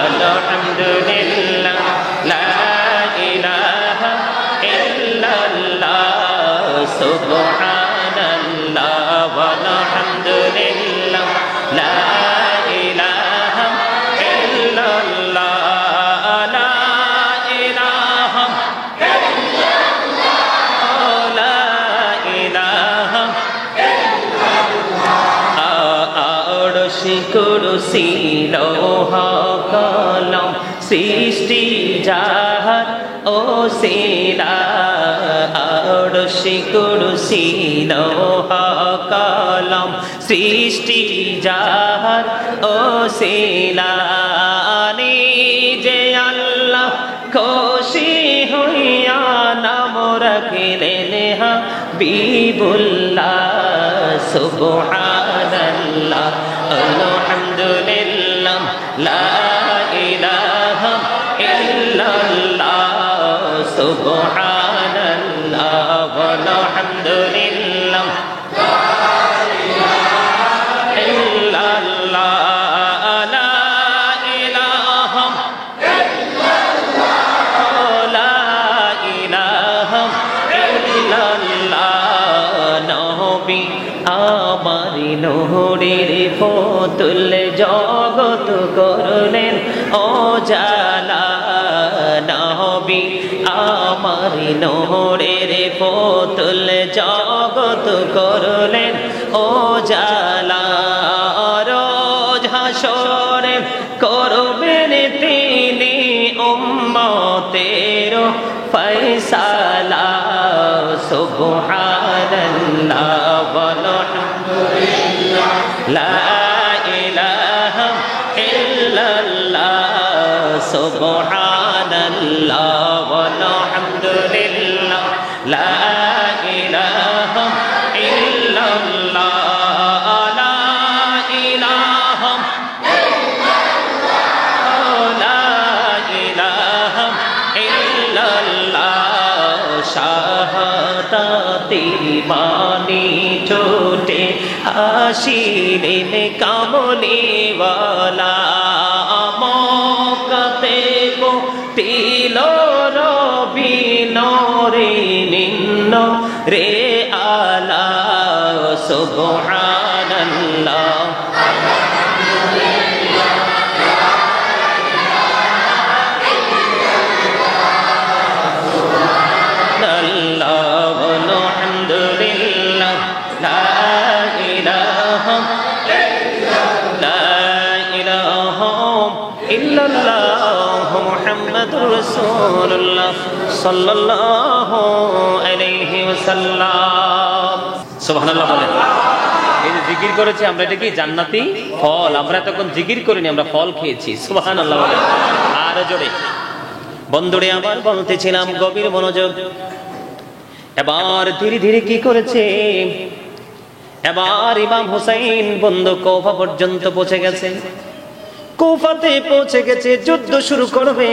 আলহামদুলিল্লাহ লা ইলাহা ইল্লাল্লাহ সুবহানাল্লাহ ওয়ালহামদুলিল্লাহ লা ইলাহা ইল্লাল্লাহ লা ইলাহা ইল্লাল্লাহ লা ইলাহা আরশি কুরসি লোহা কলম সৃষ্টি যাহার ও সিলা আরশি কুরসি লোহা কলম সৃষ্টি যাহার ও সিলা যে আল্লাহ খুশি হইয়া নাম রাখিলেন হাবিবুল্লাহ সুবহানাল্লাহ আলহামদুলিল্লাহ লা ইলাহা ইল্লাল্লাহ সুবহানাল্লাহ ওয়ালহামদুলিল্লাহ লা ইলাহা ইল্লাল্লাহ লা ইলাহা ইল্লাল্লাহ লা ইলাহা ইল্লাল্লাহ নবী আমার নূরের ফতুল জগত করলেন ও জালা নবী আমার নূরের ফতুল জগত করলেন ও জালা রোজ হাসরে করবেন তিনি উম্মতের ফয়সালা সুবহানাল্লাহ ওয়ালহামদুলিল্লাহ লা ইলাহা ইল্লাল্লাহ সুবহানাল্লাহ ওয়ালহামদুলিল্লাহ লা ইলাহা ইল্লাল্লাহ লা ইলাহা লা ইলাহা ইল্লাল্লাহ শাহাদাতি বাণী ছোটে আসিলেন কামলিওয়ালা মক্কাতে গো তিল রবি নরে নিন্ন রে আলা সুবহানাল্লাহ আলহামদুলিল্লাহ লা ইলাহা ইল্লাল্লাহু মুহাম্মাদুর রাসূলুল্লাহ সাল্লাল্লাহু আলাইহি ওয়াসাল্লাম। সুবহানাল্লাহ বলেন। এই যে জিকির করেছি আমরা, এটা কি জান্নাতি ফল? আমরা তখন জিকির করিনি, আমরা ফল খেয়েছি। সুবহানাল্লাহ বলেন। আর জোরে বন্ধুরে আমার বলতেছিলাম, গভীর মনোযোগ। এবার ধীরে ধীরে কি করেছে, এবার ইমাম হুসাইন বন্ধু কুফা পর্যন্ত পৌঁছে গেছে। কুফাতে পৌঁছে গেছে, যুদ্ধ শুরু করবে।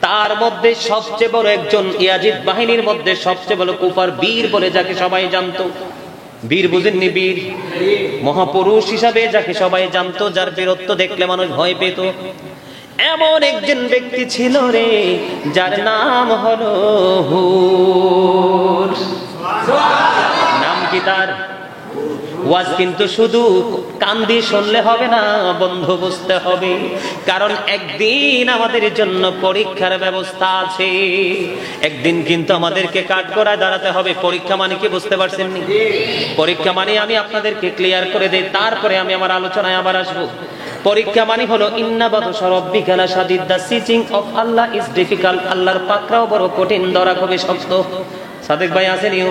তার মধ্যে সবচেয়ে বড় একজন, ইয়াজিদ বাহিনীর মধ্যে সবচেয়ে বড় কুফার বীর বলে যাকে সবাই জানতো, বীর বুঝেননি, বীর মহাপুরুষ হিসাবে যাকে সবাই জানতো, যার বীরত্ব দেখলে মানুষ ভয় পেত, এমন একজন ব্যক্তি ছিল রে, যার নাম হলো হুর। নাম কি তার? ওয়াজ কিন্তু শুধু কান দিয়ে শুনলে হবে না বন্ধু, বুঝতে হবে। কারণ একদিন আমাদের জন্য পরীক্ষার ব্যবস্থা আছে। একদিন কিন্তু আমাদেরকে কাঠগড়ায় দাঁড়াতে হবে। পরীক্ষা মানে কি বুঝতে পারছেন নি? পরীক্ষা মানে আমি আপনাদেরকে ক্লিয়ার করে দেই, তারপরে আমি আমার আলোচনায় আবার আসবো। পরীক্ষা মানে হলো ইন্না বাতশা রাব্বিকা লাশাদীদ, দ্য সিচিং অফ আল্লাহ ইজ ডিফিকাল্ট। আল্লাহর পাকড়াও বড় কঠিন, ধরা খুবই শক্ত। সাদেক ভাই আসেনিও?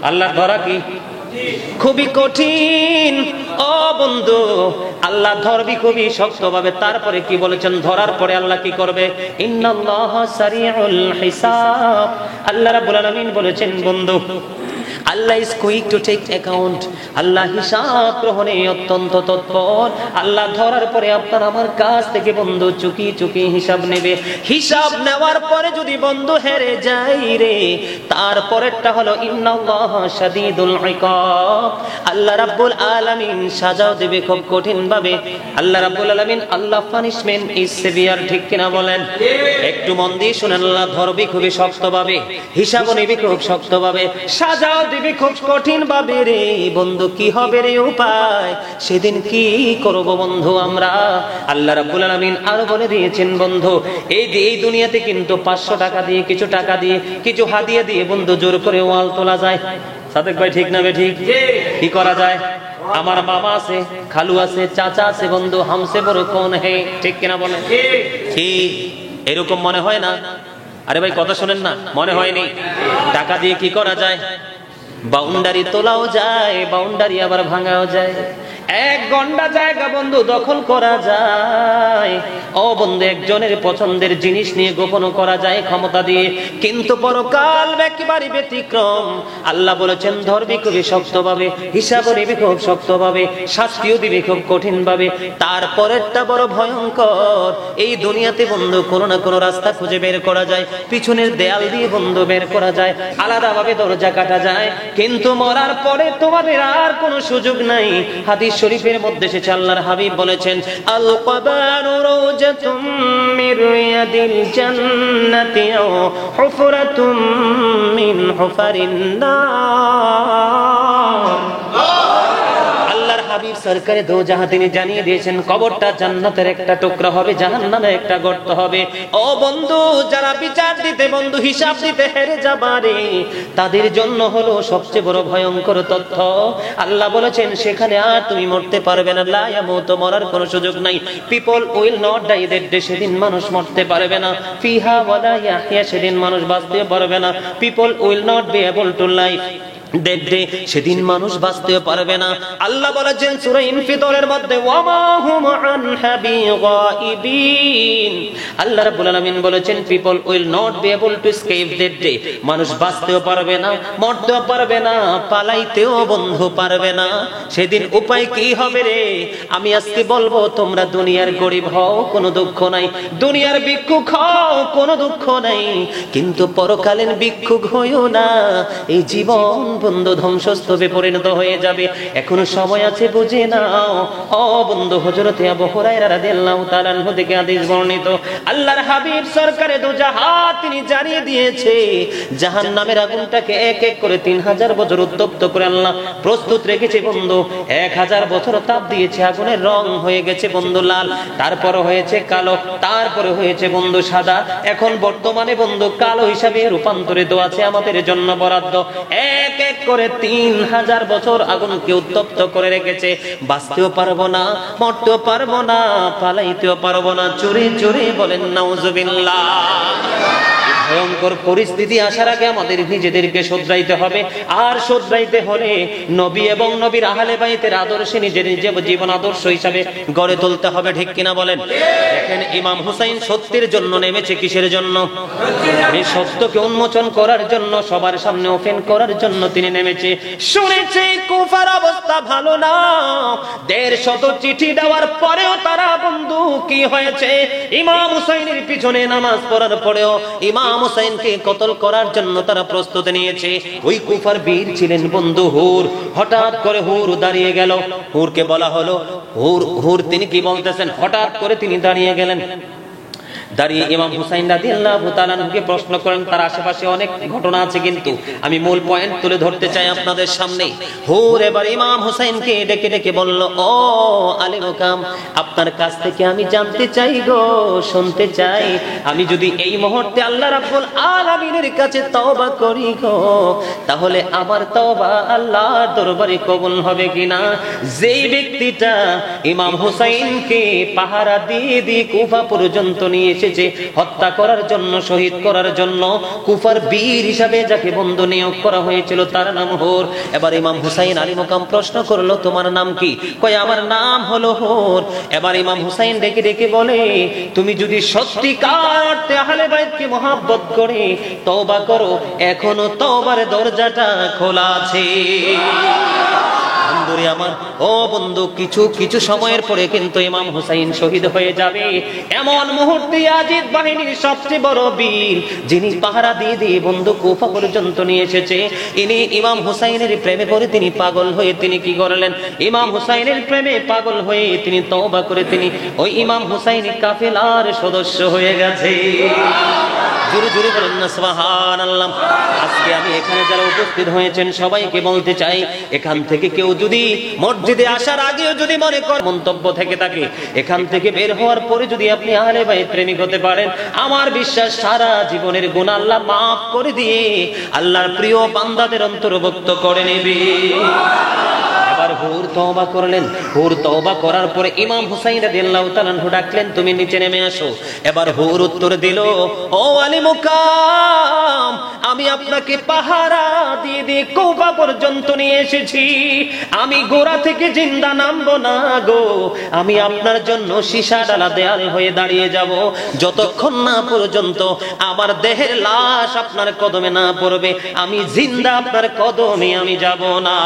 আল্লাহর ধরা কি খুবই কঠিন। ও বন্ধু, আল্লাহ ধরবি খুবই শক্ত ভাবে। তারপরে কি বলেছেন? ধরার পরে আল্লাহ কি করবে? ইন্নাল্লাহা সারিউল হিসাব। আল্লাহ রাব্বুল আলামিন বলেছেন বন্ধু, আল্লাহ is quick to take account. আল্লাহ হিসাব গ্রহণে অত্যন্ত তৎপর। আল্লাহ ধরার পরে আপনার আমার কাছ থেকে বন্ধু চুকি চুকি হিসাব নেবে। হিসাব নেওয়ার পরে যদি বন্ধু হেরে যাই রে, তারপরেরটা হলো ইন্নাল্লাহা শাদীদুল ইকাব। আল্লাহ রাব্বুল আলামিন সাজাও দেবে খুব কঠিন ভাবে। আল্লাহ রাব্বুল আলামিন, আল্লাহ পানিশমেন্ট ইজ সিভিয়ার। ঠিক কিনা বলেন? একটু মন দিয়ে শুনেন। আল্লাহ ধরবি খুবই শক্ত ভাবে, হিসাবও নিবি খুব শক্ত ভাবে, সাজাও দিবি খুব কঠিন ভাবে রে বন্ধু। কি হবে রে উপায়? সেদিন কি করব বন্ধু আমরা? আল্লাহ রাব্বুল আলামিন আর বলে দিয়েছেন বন্ধু, এই দুনিয়াতে কিন্তু 500 টাকা দিয়ে, কিছু টাকা দিয়ে, কিছু হাদিয়া দিয়ে বন্ধু জোর করে ওয়াল তোলা যায়। সাদেক ভাই ঠিক না? ঠিক। কি করা যায়? আমার মামা আছে, খালু আছে, চাচা আছে বন্ধু, হামসে বড় কোন হে? ঠিক কিনা বলেন? কি এরকম মনে হয় না? আরে ভাই কথা শোনেন না, মনে হয়নি? টাকা দিয়ে কি করা যায়? বাউন্ডারি তোলাও যায়, বাউন্ডারি আবার ভাঙাও যায়। এক গন্ডা জায়গা বন্ধু দখল করা যায়। ও বন্ধু, একজনের পছন্দের জিনিস নিয়ে গোপন করা যায় ক্ষমতা দিয়ে। কিন্তু পরকাল একেবারে ব্যতিক্রম। আল্লাহ বলেছেন ধরবি খুবই শক্তভাবে, হিসাবও নিবি খুব শক্তভাবে, শাস্তিও দিবি খুব কঠিন ভাবে। তারপরেরটা বড় ভয়ঙ্কর। এই দুনিয়াতে বন্ধু কোনো না কোনো রাস্তা খুঁজে বের করা যায়, পিছনের দেয়াল দিয়ে বন্ধু বের করা যায়, আলাদাভাবে দরজা কাটা যায়। কিন্তু মরার পরে তোমাদের আর কোনো সুযোগ নাই। হাদিস শরীফের মধ্যে এসেছে, আল্লাহর হাবিব বলেছেন, আল কবারু রাওজাতুম মির রিয়াদিল জান্নাতি আও হুফরাতুম মিন হুফারিন নার। আল্লাহর হাবিব সরকারে দো জাহাঁ তিনি জানিয়ে দিয়েছেন, কবরটা জান্নাতের একটা টুকরা হবে, জাহান্নামের একটা গর্ত হবে। ও বন্ধু, যারা বিচার দিতে বন্ধু হিসাব দিতে হেরে যাবারে, তাদের জন্য হলো সবচেয়ে বড় ভয়ঙ্কর তথ্য। আল্লাহ বলেছেন সেখানে আর তুমি মরতে পারবে না। লা ইয়ামুতু, মরার কোনো সুযোগ নাই। People will not die that day, সেদিন মানুষ মরতে পারবে না। ফিহা ওয়ালা ইয়াহইয়া, সেদিন মানুষ বাঁচতে পারবে না। People will not be able to live that day, সেদিন মানুষ বাঁচতে পারবে না। আল্লাহ বলেছেন সূরা ইনফিতরের মধ্যে, ওয়ামা হুম আনহা বিগাইবিন। আল্লাহ রাব্বুল আলামিন বলেছেন people will not be able to escape that day, মানুষ বাঁচতেও পারবে না, মরতেও পারবে না, পালাইতেও বন্ধু পারবে না। সেদিন উপায় কি হবে রে? আমি আজকে বলবো, তোমরা দুনিয়ার গরিব হও কোনো দুঃখ নাই, দুনিয়ার ভিক্ষুক হও কোনো দুঃখ নাই, কিন্তু পরকালীন ভিক্ষুক হইও না। এই জীবন বন্ধু ধ্বংসস্তূপে পরিণত হয়ে যাবে। এখনো সময় আছে, বুঝে নাও। ও বন্ধু, হযরতে আবু হুরায়রা রাদিয়াল্লাহু তাআলা আনহু থেকে হাদিস বর্ণিত, আল্লাহর হাবিব সরকারে দু জাহান তিনি জানিয়ে দিয়েছে, জাহান্নামের আগুনটাকে এক এক করে 3000 বছর উত্তপ্ত করে আল্লাহ প্রস্তুত রেখেছে বন্ধু। 1000 বছর তাপ দিয়েছে, আগুনের রং হয়ে গেছে বন্ধু লাল, তারপরে হয়েছে কালো, তারপরে হয়েছে বন্ধু সাদা, এখন বর্তমানে বন্ধু কালো হিসাবে রূপান্তরিত আছে আমাদের জন্য বরাদ্দ। এক এক করে 3000 বছর আগুনকে উত্তপ্ত করে রেখেছে। বাঁচতেও পারবো না, মরতেও পারবো না, পালাইতেও পারবো না। চুরি চুরি বলেন নাউজুবিল্লাহ। ভয়ঙ্কর পরিস্থিতি আসার আগে আমাদের নিজেদেরকে শুধরাইতে হবে। আর শুধরাইতে হলে নবী এবং নবীর আহলে বাইতের আদর্শে নিজের জীবন আদর্শ হিসাবে গড়ে তুলতে হবে। ঠিক কিনা বলেন? দেখেন ইমাম হুসাইন সত্যের জন্য নেমেছে। কিসের জন্য? এই সত্যকে উন্মোচন করার জন্য, সবার সামনে ওপেন করার জন্য তিনি নেমেছে। শুনেছে কুফার অবস্থা ভালো না। 150 চিঠি দেওয়ার পরেও তারা বন্ধু কি হয়েছে, ইমাম হুসাইনের পিছনে নামাজ পড়ার পরেও ইমাম হুসাইনকে কতল করার জন্য তারা প্রস্তুতি নিয়েছে। ওই কুফার বীর ছিলেন বন্ধু হুর। হঠাৎ করে হুর দাঁড়িয়ে গেল। হুরকে বলা হলো, হুর তিনি কি বলতেছেন? হঠাৎ করে তিনি দাঁড়িয়ে গেলেন। দাঁড়িয়ে ইমাম হুসাইন রাদিয়াল্লাহু তাআলা আনহুকে প্রশ্ন করেন। তার আশেপাশে অনেক ঘটনা আছে, কিন্তু আমি মূল পয়েন্ট তুলে ধরতে চাই আপনাদের সামনে। হুর এবার ইমাম হুসাইনকে ডেকে ডেকে বলল, ও আলী মুকাম, আপনার কাছ থেকে আমি জানতে চাই গো, শুনতে চাই, আমি যদি এই মুহূর্তে আল্লাহ রাব্বুল আলামিনের কাছে তওবা করি গো, তাহলে আমার তওবা আল্লাহর দরবারে কবুল হবে কিনা? যেই ব্যক্তিটা ইমাম হুসাইনকে পাহারা দিয়ে দিয়ে কুফা পর্যন্ত নিয়ে এসেছে হত্যা করার জন্য, শহীদ করার জন্য, কুফার বীর হিসাবে যাকে বন্ধু নিয়োগ করা হয়েছিল, তার নাম হুর। এবার ইমাম হুসাইন আলী মুকাম প্রশ্ন করলো, তোমার নাম কি? কয় আমার নাম হলো হুর। এবার ইমাম হুসাইন ডেকে ডেকে বলে, তুমি যদি সত্যিকার অর্থে আহলে বাইতকে মহব্বত করে তওবা করো, এখনো তওবার দরজাটা খোলা আছে। বন্ধুরে আমার, ও বন্ধু, কিছু সময়ের পরে কিন্তু ইমাম হুসাইন শহীদ হয়ে যাবে। এমন মুহূর্তে ইয়াজিদ বাহিনীর সবচেয়ে বড় বীর, যিনি পাহারা দিয়ে দিয়ে বন্ধু কুফা পর্যন্ত নিয়ে এসেছে, ইনি ইমাম হুসাইনের প্রেমে পড়ে তিনি পাগল হয়ে তিনি কি করলেন? ইমাম হুসাইনের প্রেমে পাগল হয়ে তিনি তওবা করে তিনি ওই ইমাম হুসাইনের কাফেলার সদস্য হয়ে গেছে। জোরে জোরে বলেন না সুবহানাল্লাহ। আজকে আমি এখানে যারা উপস্থিত হয়েছেন সবাইকে বলতে চাই, এখান থেকে কেউ যদি মসজিদে আসার আগেও যদি মনে করেন মন্তব্য থেকে থাকে, এখান থেকে বের হওয়ার পরে যদি আপনি আহলে বাইত প্রেমিক হতে পারেন, আমার বিশ্বাস সারা জীবনের গুনাহ আল্লাহ মাফ করে দিয়ে আল্লাহর প্রিয় বান্দাদের অন্তর্ভুক্ত করে নেবে। এবার হুর তওবা করলেন। হুর তওবা করার পরে ইমাম হুসাইন রাদিয়াল্লাহু তাআলা আনহু ডাকলেন, তুমি নিচে নেমে আসো। এবার হুর উত্তর দিল, ও আলী মুকাম, আমি আপনাকে পাহারা দিয়ে দিয়ে কুফা পর্যন্ত নিয়ে এসেছি। আমি গোড়া থেকে জিন্দা নামবো না গো, আমি আপনার জন্য সীসা ডালা দেয়াল হয়ে দাঁড়িয়ে যাব, যতক্ষণ না পর্যন্ত আমার দেহের লাশ আপনার কদমে না পড়বে, আমি জিন্দা আপনার কদমে আমি যাব না।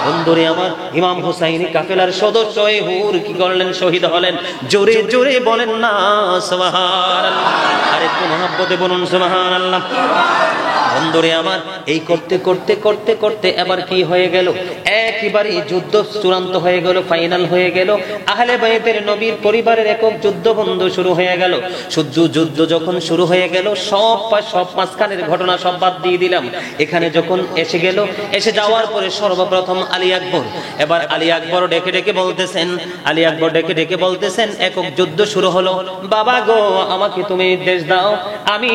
বন্ধুরে আমার, ইমাম হুসাইন কাফেলার সদস্য হয়ে হুর কি করলেন? শহীদ হলেন। জোরে জোরে বলেন না সুবহানাল্লাহ। আরেকটু মহব্বতে বলুন সুবহানাল্লাহ। বন্ধুরে আমার, এই করতে করতে করতে করতে এবার কি হয়ে গেল? একেবারে যুদ্ধ চূড়ান্ত হয়ে গেল, ফাইনাল হয়ে গেল। আহলে বাইতের নবীর পরিবারের একক যুদ্ধ বন্ধ শুরু হয়ে গেল। যুদ্ধ যখন শুরু হয়ে গেল, সব মাঝখানের ঘটনা সব বাদ দিয়ে দিলাম। এখানে যখন এসে যাওয়ার পরে সর্বপ্রথম আলী আকবর, এবার আলী আকবর ডেকে ডেকে বলতেছেন, একক যুদ্ধ শুরু হলো, বাবা গো, আমাকে তুমি নির্দেশ দাও, আমি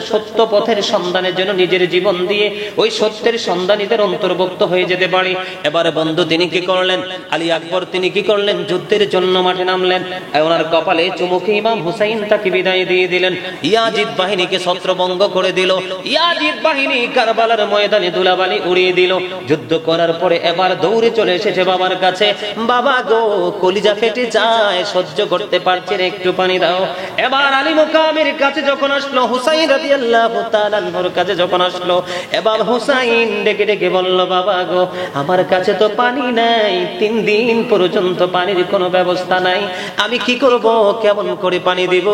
সত্য পথের সন্ধানের জন্য নিজের জীবন দিয়ে ওই সত্যের সন্ধানীদের অন্তর্ভুক্ত হয়ে যেতে পারি। এবারে বন্ধু তিনি কি করলেন? আলী আকবর তিনি কি করলেন? যুদ্ধের জন্য মাঠে নামলেন। ওনার কপালে চুমুকে ইমাম হুসাইন তাকে বিদায় দিয়ে দিলেন। ইয়াজিদ বাহিনীকে ছত্রভঙ্গ করে দিল। ইয়াজিদ বাহিনী কারবালার ময়দানে ধুলাবালি উড়িয়ে দিল। যুদ্ধ করার পরে এবার দৌড়ে চলে এসেছে বাবার কাছে, বাবা গো, কলিজা ফেটে যায়, সহ্য করতে পারছে না, একটু পানি দাও। এবার আলী মুকামের কাছে যখন আসলো, হুসাইন রাদিয়াল্লাহু তাআলা আনহুর কাছে যখন আসলো, এবার হুসাইন ডেকে ডেকে বলল, বাবা গো, আমার কাছে তো পানি নাই, 3 দিন পর্যন্ত পানির কোনো ব্যবস্থা নাই, আমি কি করব, কেমন করে পানি দিব?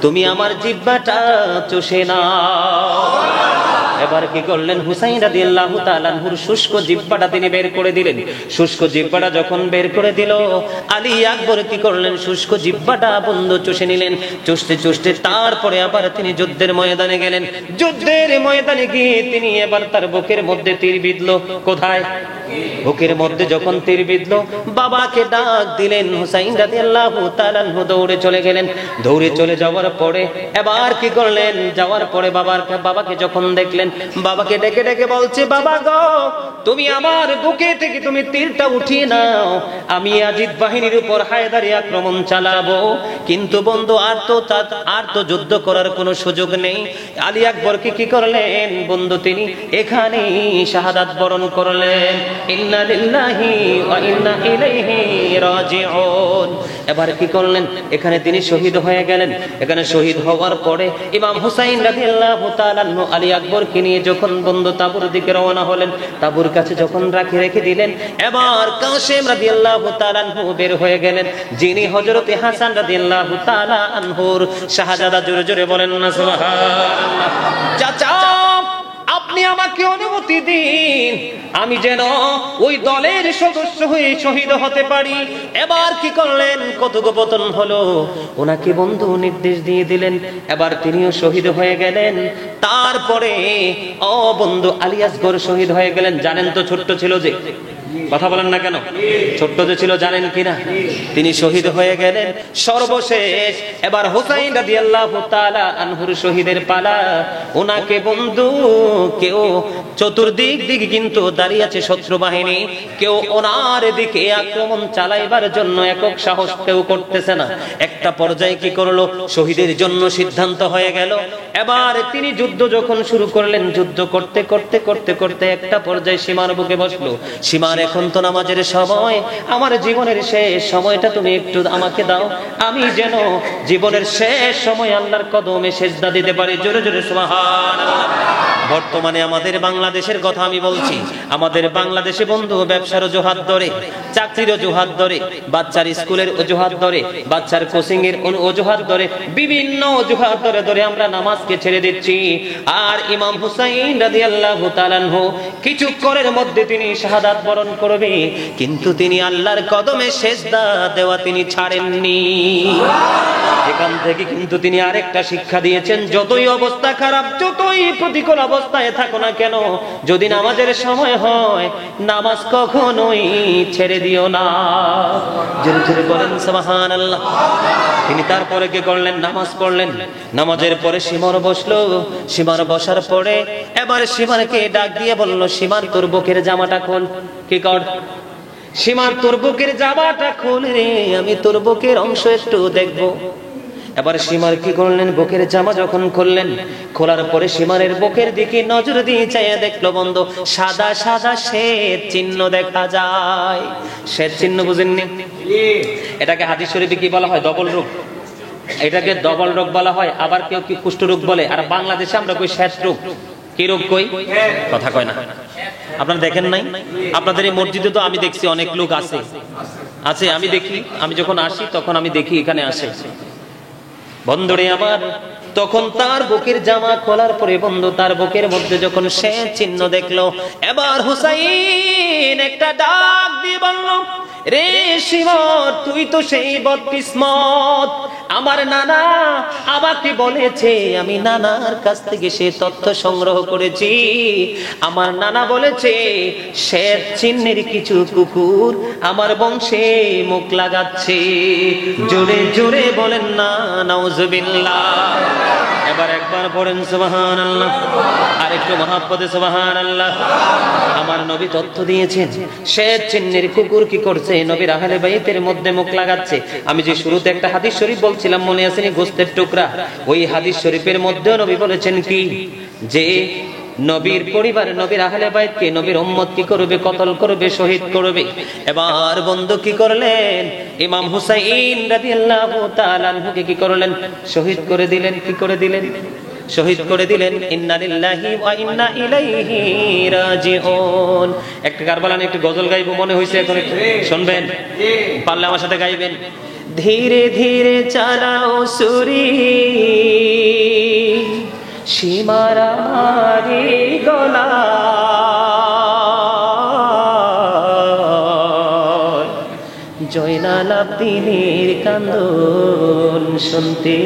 তুমি আমার জিহ্বাটা চুষে নাও। এবার কি করলেন? হুসাইন রাদিয়াল্লাহু তাআলা আনহুর শুষ্ক জিহ্বাটা তিনি বের করে দিলেন। শুষ্ক জিহ্বাটা যখন বের করে দিল, আলী আকবর কি করলেন? শুষ্ক জিহ্বাটা বন্ধ চুষে নিলেন। চুষতে তারপরে আবার তিনি যুদ্ধের ময়দানে গেলেন। যুদ্ধের ময়দানে গিয়ে তিনি এবার তার বুকের মধ্যে তীর বিঁধল। কোথায়? বুকের মধ্যে যখন তীর বিঁধল, বাবাকে ডাক দিলেন। হুসাইন রাদিয়াল্লাহু তাআলা আনহু দৌড়ে চলে গেলেন। দৌড়ে চলে যাওয়ার পরে এবার কি করলেন? যাওয়ার পরে বাবাকে যখন দেখলেন, ডাকলেন, বাবাকে ডেকে ডেকে বলছে, বাবা গো, তুমি আমার বুকে থেকে তুমি তীরটা উঠিয়ে নাও, আমি ইয়াজিদ বাহিনীর উপর হায়দারি আক্রমণ চালাবো। কিন্তু বন্ধু আর তো যুদ্ধ করার কোনো সুযোগ নেই। আলী আকবর কি করলেন বন্ধু, তিনি এখানেই শাহাদাত বরণ করলেন। ইন্না লিল্লাহি ওয়া ইন্না ইলাইহি রাজিউন। এবার কি করলেন, এখানে তিনি শহীদ হয়ে গেলেন। এখানে শহীদ হওয়ার পরে ইমাম হুসাইন রাদিয়াল্লাহু তাআলা আনহু আলী আকবরকে নিয়ে যখন বন্ধু তাবুর দিকে রওনা হলেন, তাবুর কাছে যখন রেখে দিলেন, এবার কাসেম রাদিয়াল্লাহু তাআলা আনহু বের হয়ে গেলেন, যিনি হযরতে হাসান রাদিয়াল্লাহু তাআলা আনহুর শাহজাদা। জোরে জোরে বলেন না সুবহানাল্লাহ। চাচা, আপনি আমাকে অনুমতি দিন, আমি যেন ওই দলের সদস্য হয়ে শহীদ হতে পারি। এবার কি করলেন, কথোপকথন হলো, ওনাকে বন্ধু নির্দেশ দিয়ে দিলেন, এবার তিনিও শহীদ হয়ে গেলেন। তারপরে বন্ধু আলী আসগর শহীদ হয়ে গেলেন। জানেন তো ছোট্ট ছিল যে, কথা বলেন না কেন, ছোট্ট যে ছিল জানেন কিনা, তিনি শহীদ হয়ে গেলেন। সর্বশেষ এবার হুসাইন রাদিয়াল্লাহু তাআলা আনহুর শহীদের পালা। ওনাকে বন্ধু কেউ চতুর্দিক দিকে কিন্তু দাঁড়িয়ে আছে শত্রু বাহিনী, কেউ ওনার দিকে আক্রমণ চালাইবার জন্য একক সাহস কেউ করতেছে না। একটা পর্যায়ে কি করলো, শহীদের জন্য সিদ্ধান্ত হয়ে গেল। এবার তিনি যুদ্ধ যখন শুরু করলেন, যুদ্ধ করতে করতে করতে করতে একটা পর্যায়ে সীমার বুকে বসলো। সীমার, এখন তো নামাজের সময়, আমার জীবনের শেষ সময়টা তুমি একটু আমাকে দাও, আমি যেন জীবনের শেষ সময় আল্লাহর কদমে সেজদা দিতে পারি। জোরে জোরে সুবহানাল্লাহ। বর্তমানে আমাদের বাংলাদেশের কথা আমি বলছি, আমাদের বাংলাদেশে বন্ধু ব্যবসার অজুহাত ধরে, চাকরির অজুহাত ধরে, বাচ্চার স্কুলের অজুহাত ধরে, বাচ্চার কোচিং এর অজুহাত ধরে, বিভিন্ন অজুহাত ধরে ধরে আমরা নামাজকে ছেড়ে দিচ্ছি। আর ইমাম হুসাইন রাদিয়াল্লাহু তাআলা আনহু কিছুক্ষণের মধ্যে তিনি শাহাদাত বরণ করবে, কিন্তু তিনি আল্লাহর কদমে সেজদা দেওয়া তিনি ছাড়েননি। এখান থেকে কিন্তু তিনি আরেকটা শিক্ষা দিয়েছেন, যতই অবস্থা খারাপ, যতই প্রতিকূল অবস্থায় থাকো না কেন, যদি নামাজের সময় হয়, নামাজ কখনোই ছেড়ে দিও না। জোরে জোরে বলেন সুবহানাল্লাহ। তিনি তারপরে কি করলেন, নামাজ পড়লেন। নামাজের পরে সীমার বসলো। সীমার বসার পরে এবার সীমারকে ডাক দিয়ে বলল, সীমার তোর বুকের জামাটা খোল। কি কর, সীমার তোর বুকের জামাটা খোল রে, আমি তোর বুকের অংশ একটু দেখবো। এবার সীমার কি করলেন, বুকের জামা যখন খুললেন, খোলার পরে সীমারের বুকের দিকে নজর দিয়ে চাইয়া দেখলো বন্ধু, সাদা সাদা শ্বেত চিহ্ন দেখা যায়। শ্বেত চিহ্ন বুঝেননি? এটাকে হাদিস শরীফে কি বলা হয়, ডবল রোগ। এটাকে ডবল রোগ বলা হয়, আবার কেউ কি কুষ্ঠ রোগ বলে। আর বাংলাদেশে আমরা কই শ্বেত রোগ। কি রোগ কই, কথা কয় না। আপনারা দেখেন নাই, আপনাদের এই মসজিদে তো আমি দেখছি অনেক লোক আছে, আমি দেখি, আমি যখন আসি তখন আমি দেখি এখানে আসে। বন্ধুরে আমার, তখন তার বুকের জামা খোলার পরে বন্ধু তার বুকের মধ্যে যখন সে চিহ্ন দেখলো, এবার হুসাইন একটা ডাক দিয়ে বলল, রে শিমর, তুই তো সেই বদকিসমত, আমার নানা আমাকে বলেছে, আমি নানার কাছ থেকে সে তথ্য সংগ্রহ করেছি। আমার নানা বলেছে শ্বেত চিহ্নের কিছু কুকুর আমার বংশে মুখ লাগাচ্ছে। জোরে জোরে বলেন না নাউজুবিল্লাহ। এবার একবার পড়েন সুবহানাল্লাহ, আর একটু মহাব্বতে সুবহানাল্লাহ। আমার নবী তথ্য দিয়েছেন, শ্বেত চিহ্নের কুকুর কি করছে, নবীর আহলে বাইতের মধ্যে মুখ লাগাচ্ছে। আমি যে শুরুতে একটা হাদিস শরীফ বলছিলাম, মনে আছে নি, গোস্তের টুকরা, ওই হাদিস শরীফের মধ্যেও নবী বলেছেন কি, যে নবীর পরিবার, নবীর আহলে বাইতকে, নবীর উম্মত কি করবে, কতল করবে, শহীদ করবে। এবার বন্ধু কি করলেন, ইমাম হুসাইন রাদিয়াল্লাহু তাআলা আনহুকে কি করলেন, শহীদ করে দিলেন। কি করে দিলেন, শহীদ করে দিলেন। ইন্না লিল্লাহি ওয়া ইন্না ইলাইহি রাজিউন। একটা কারবালান একটু গজল গাইবো মনে হইছে, এখন একটু শুনবেন, পারলে আমার সাথে গাইবেন। ধীরে ধীরে চালাও সুরি, সীমার আমারি গলা, জয়নাল আব্দিনের কান্দন শুনতে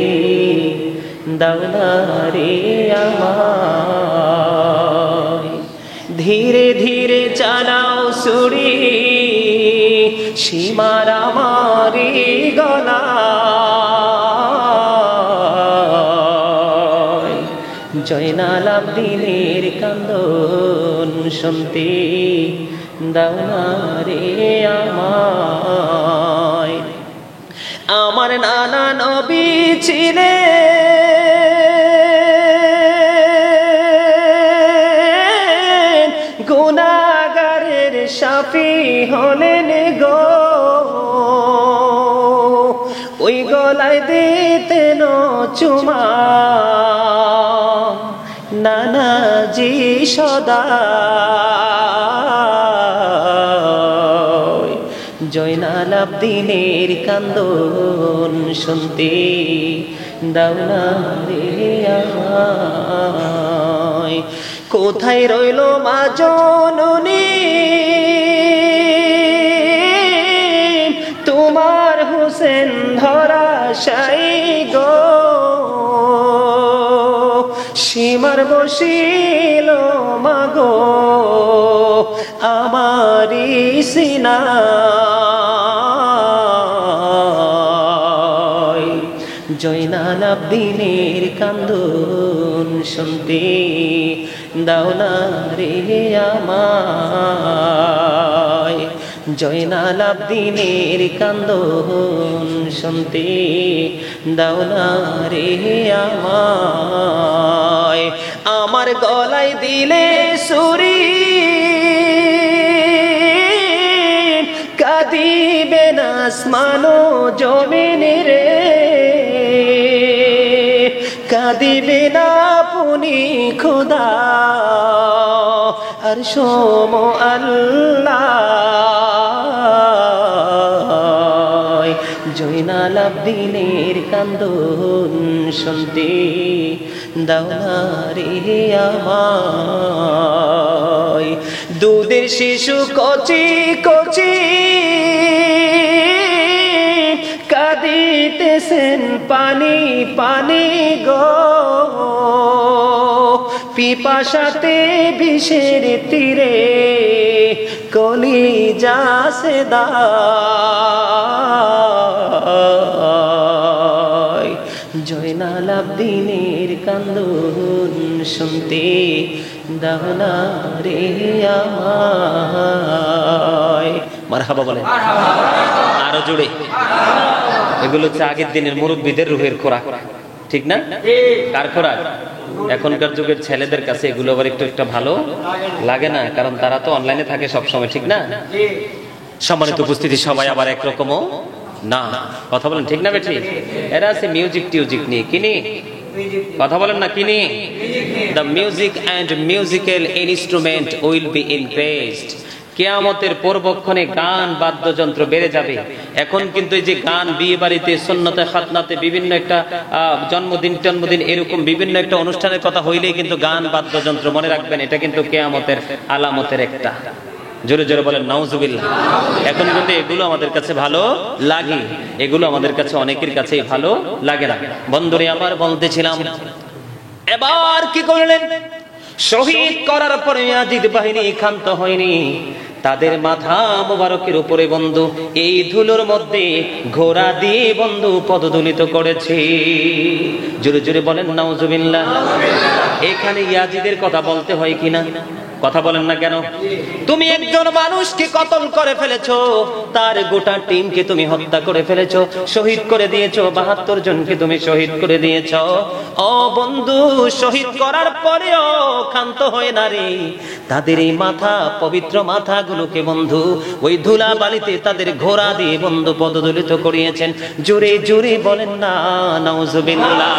দাওনা রে আমায়। ধীরে ধীরে চালাও সুরি, সীমার আমারি গলা, জয়নাল আবদিনের কান্দন শুনতে দাও না রে আমায়। আমার নানা নবী ছিলেন গুনাহগারের শাফি হলেন গো, ওই গলায় দিতেন চুমা নানাজি সদা। জয়নাল আবদিনের কান্দন শুনতে দাও না রে আমায়। কোথায় রইল মা জননী তোমার হোসেন ধরাশায়ী গো, সীমার বসিল মাগো আমারি সিনায়। জয়নাল আবদিনের কান্দন শুনতে দাও না রে আমায়। জয়নাল আবদিনের কান্দন শুনতে দাও না রে আমায়। আমার গলায় দিলে সুরি কাঁদিবে না আসমান ও জমিন রে, কাঁদিবে না পুনি খোদা আর সোম আল্লাহ। জয়নাল আবদিনের কান্দন শুনতে দাও না রে আমায়। দুধের শিশু কচি কচি কাঁদিতেছেন পানি পানি গো, পিপাসাতে বিষের তীরে কলিজা সেদা। জয়নাল আবদিনের কান্দন শুনতে দাও না রে আমায়। মারহাবা বলেন আরো জোরে। এগুলো হচ্ছে আগের দিনের মুরব্বীদের রুহের খোরাক, ঠিক না? কার খোরাক? এখনকার যুগের ছেলেদের কাছে এগুলো আবার একটু একটা ভালো লাগে না, কারণ তারা তো অনলাইনে থাকে সবসময়, ঠিক না? সম্মানিত উপস্থিতি, সবাই আবার একরকমও না। কথা বলেন ঠিক না বেঠি? এরা আছে মিউজিক টিউজিক নিয়ে, কিনি কথা বলেন না কিনি। The music and musical instrument will be increased. কিয়ামতের পূর্বক্ষণে গান বাদ্যযন্ত্র বেড়ে যাবে। এখন কিন্তু এই যে গান বিয়ে বাড়িতে, সুন্নতে, খাতনাতে, বিভিন্ন একটা জন্মদিন এরকম বিভিন্ন একটা অনুষ্ঠানের কথা হইলেই কিন্তু গান বাদ্যযন্ত্র, মনে রাখবেন এটা কিন্তু কিয়ামতের আলামতের একটা। জোরে জোরে বলেন নাউজুবিল্লাহ। এখন কিন্তু এগুলো আমাদের কাছে ভালো লাগে, এগুলো আমাদের কাছে অনেকের কাছেই ভালো লাগে না। বন্ধুরে আমার বলতেছিলাম, এবার কি করলেন? শহীদ করার পরে ইয়াজিদ বাহিনী ক্ষান্ত হয়নি, তাদের মাথা মোবারকের উপরে বন্ধু এই ধুলোর মধ্যে ঘোড়া দিয়ে বন্ধু পদদলিত করেছে। জোরে জোরে বলেন নাউজুবিল্লাহ। এখানে ইয়াজিদের কথা বলতে হয় কিনা? কথা বলেন না কেন? তুমি একজন মানুষকে কতল করে ফেলেছো, তার গোটা টিমকে তুমি হত্যা করে ফেলেছো, শহীদ করে দিয়েছো, ৭২ জনকে তুমি শহীদ করে দিয়েছো। ও বন্ধু, শহীদ করার পরেও ক্ষান্ত হয় না রে। তাদের এই মাথা, পবিত্র মাথাগুলোকে বন্ধু ওই ধুলা বালিতে তাদের ঘোড়া দিয়ে বন্ধু পদদলিত করিয়েছেন। জোরে জোরে বলেন না নাউজুবিল্লাহ।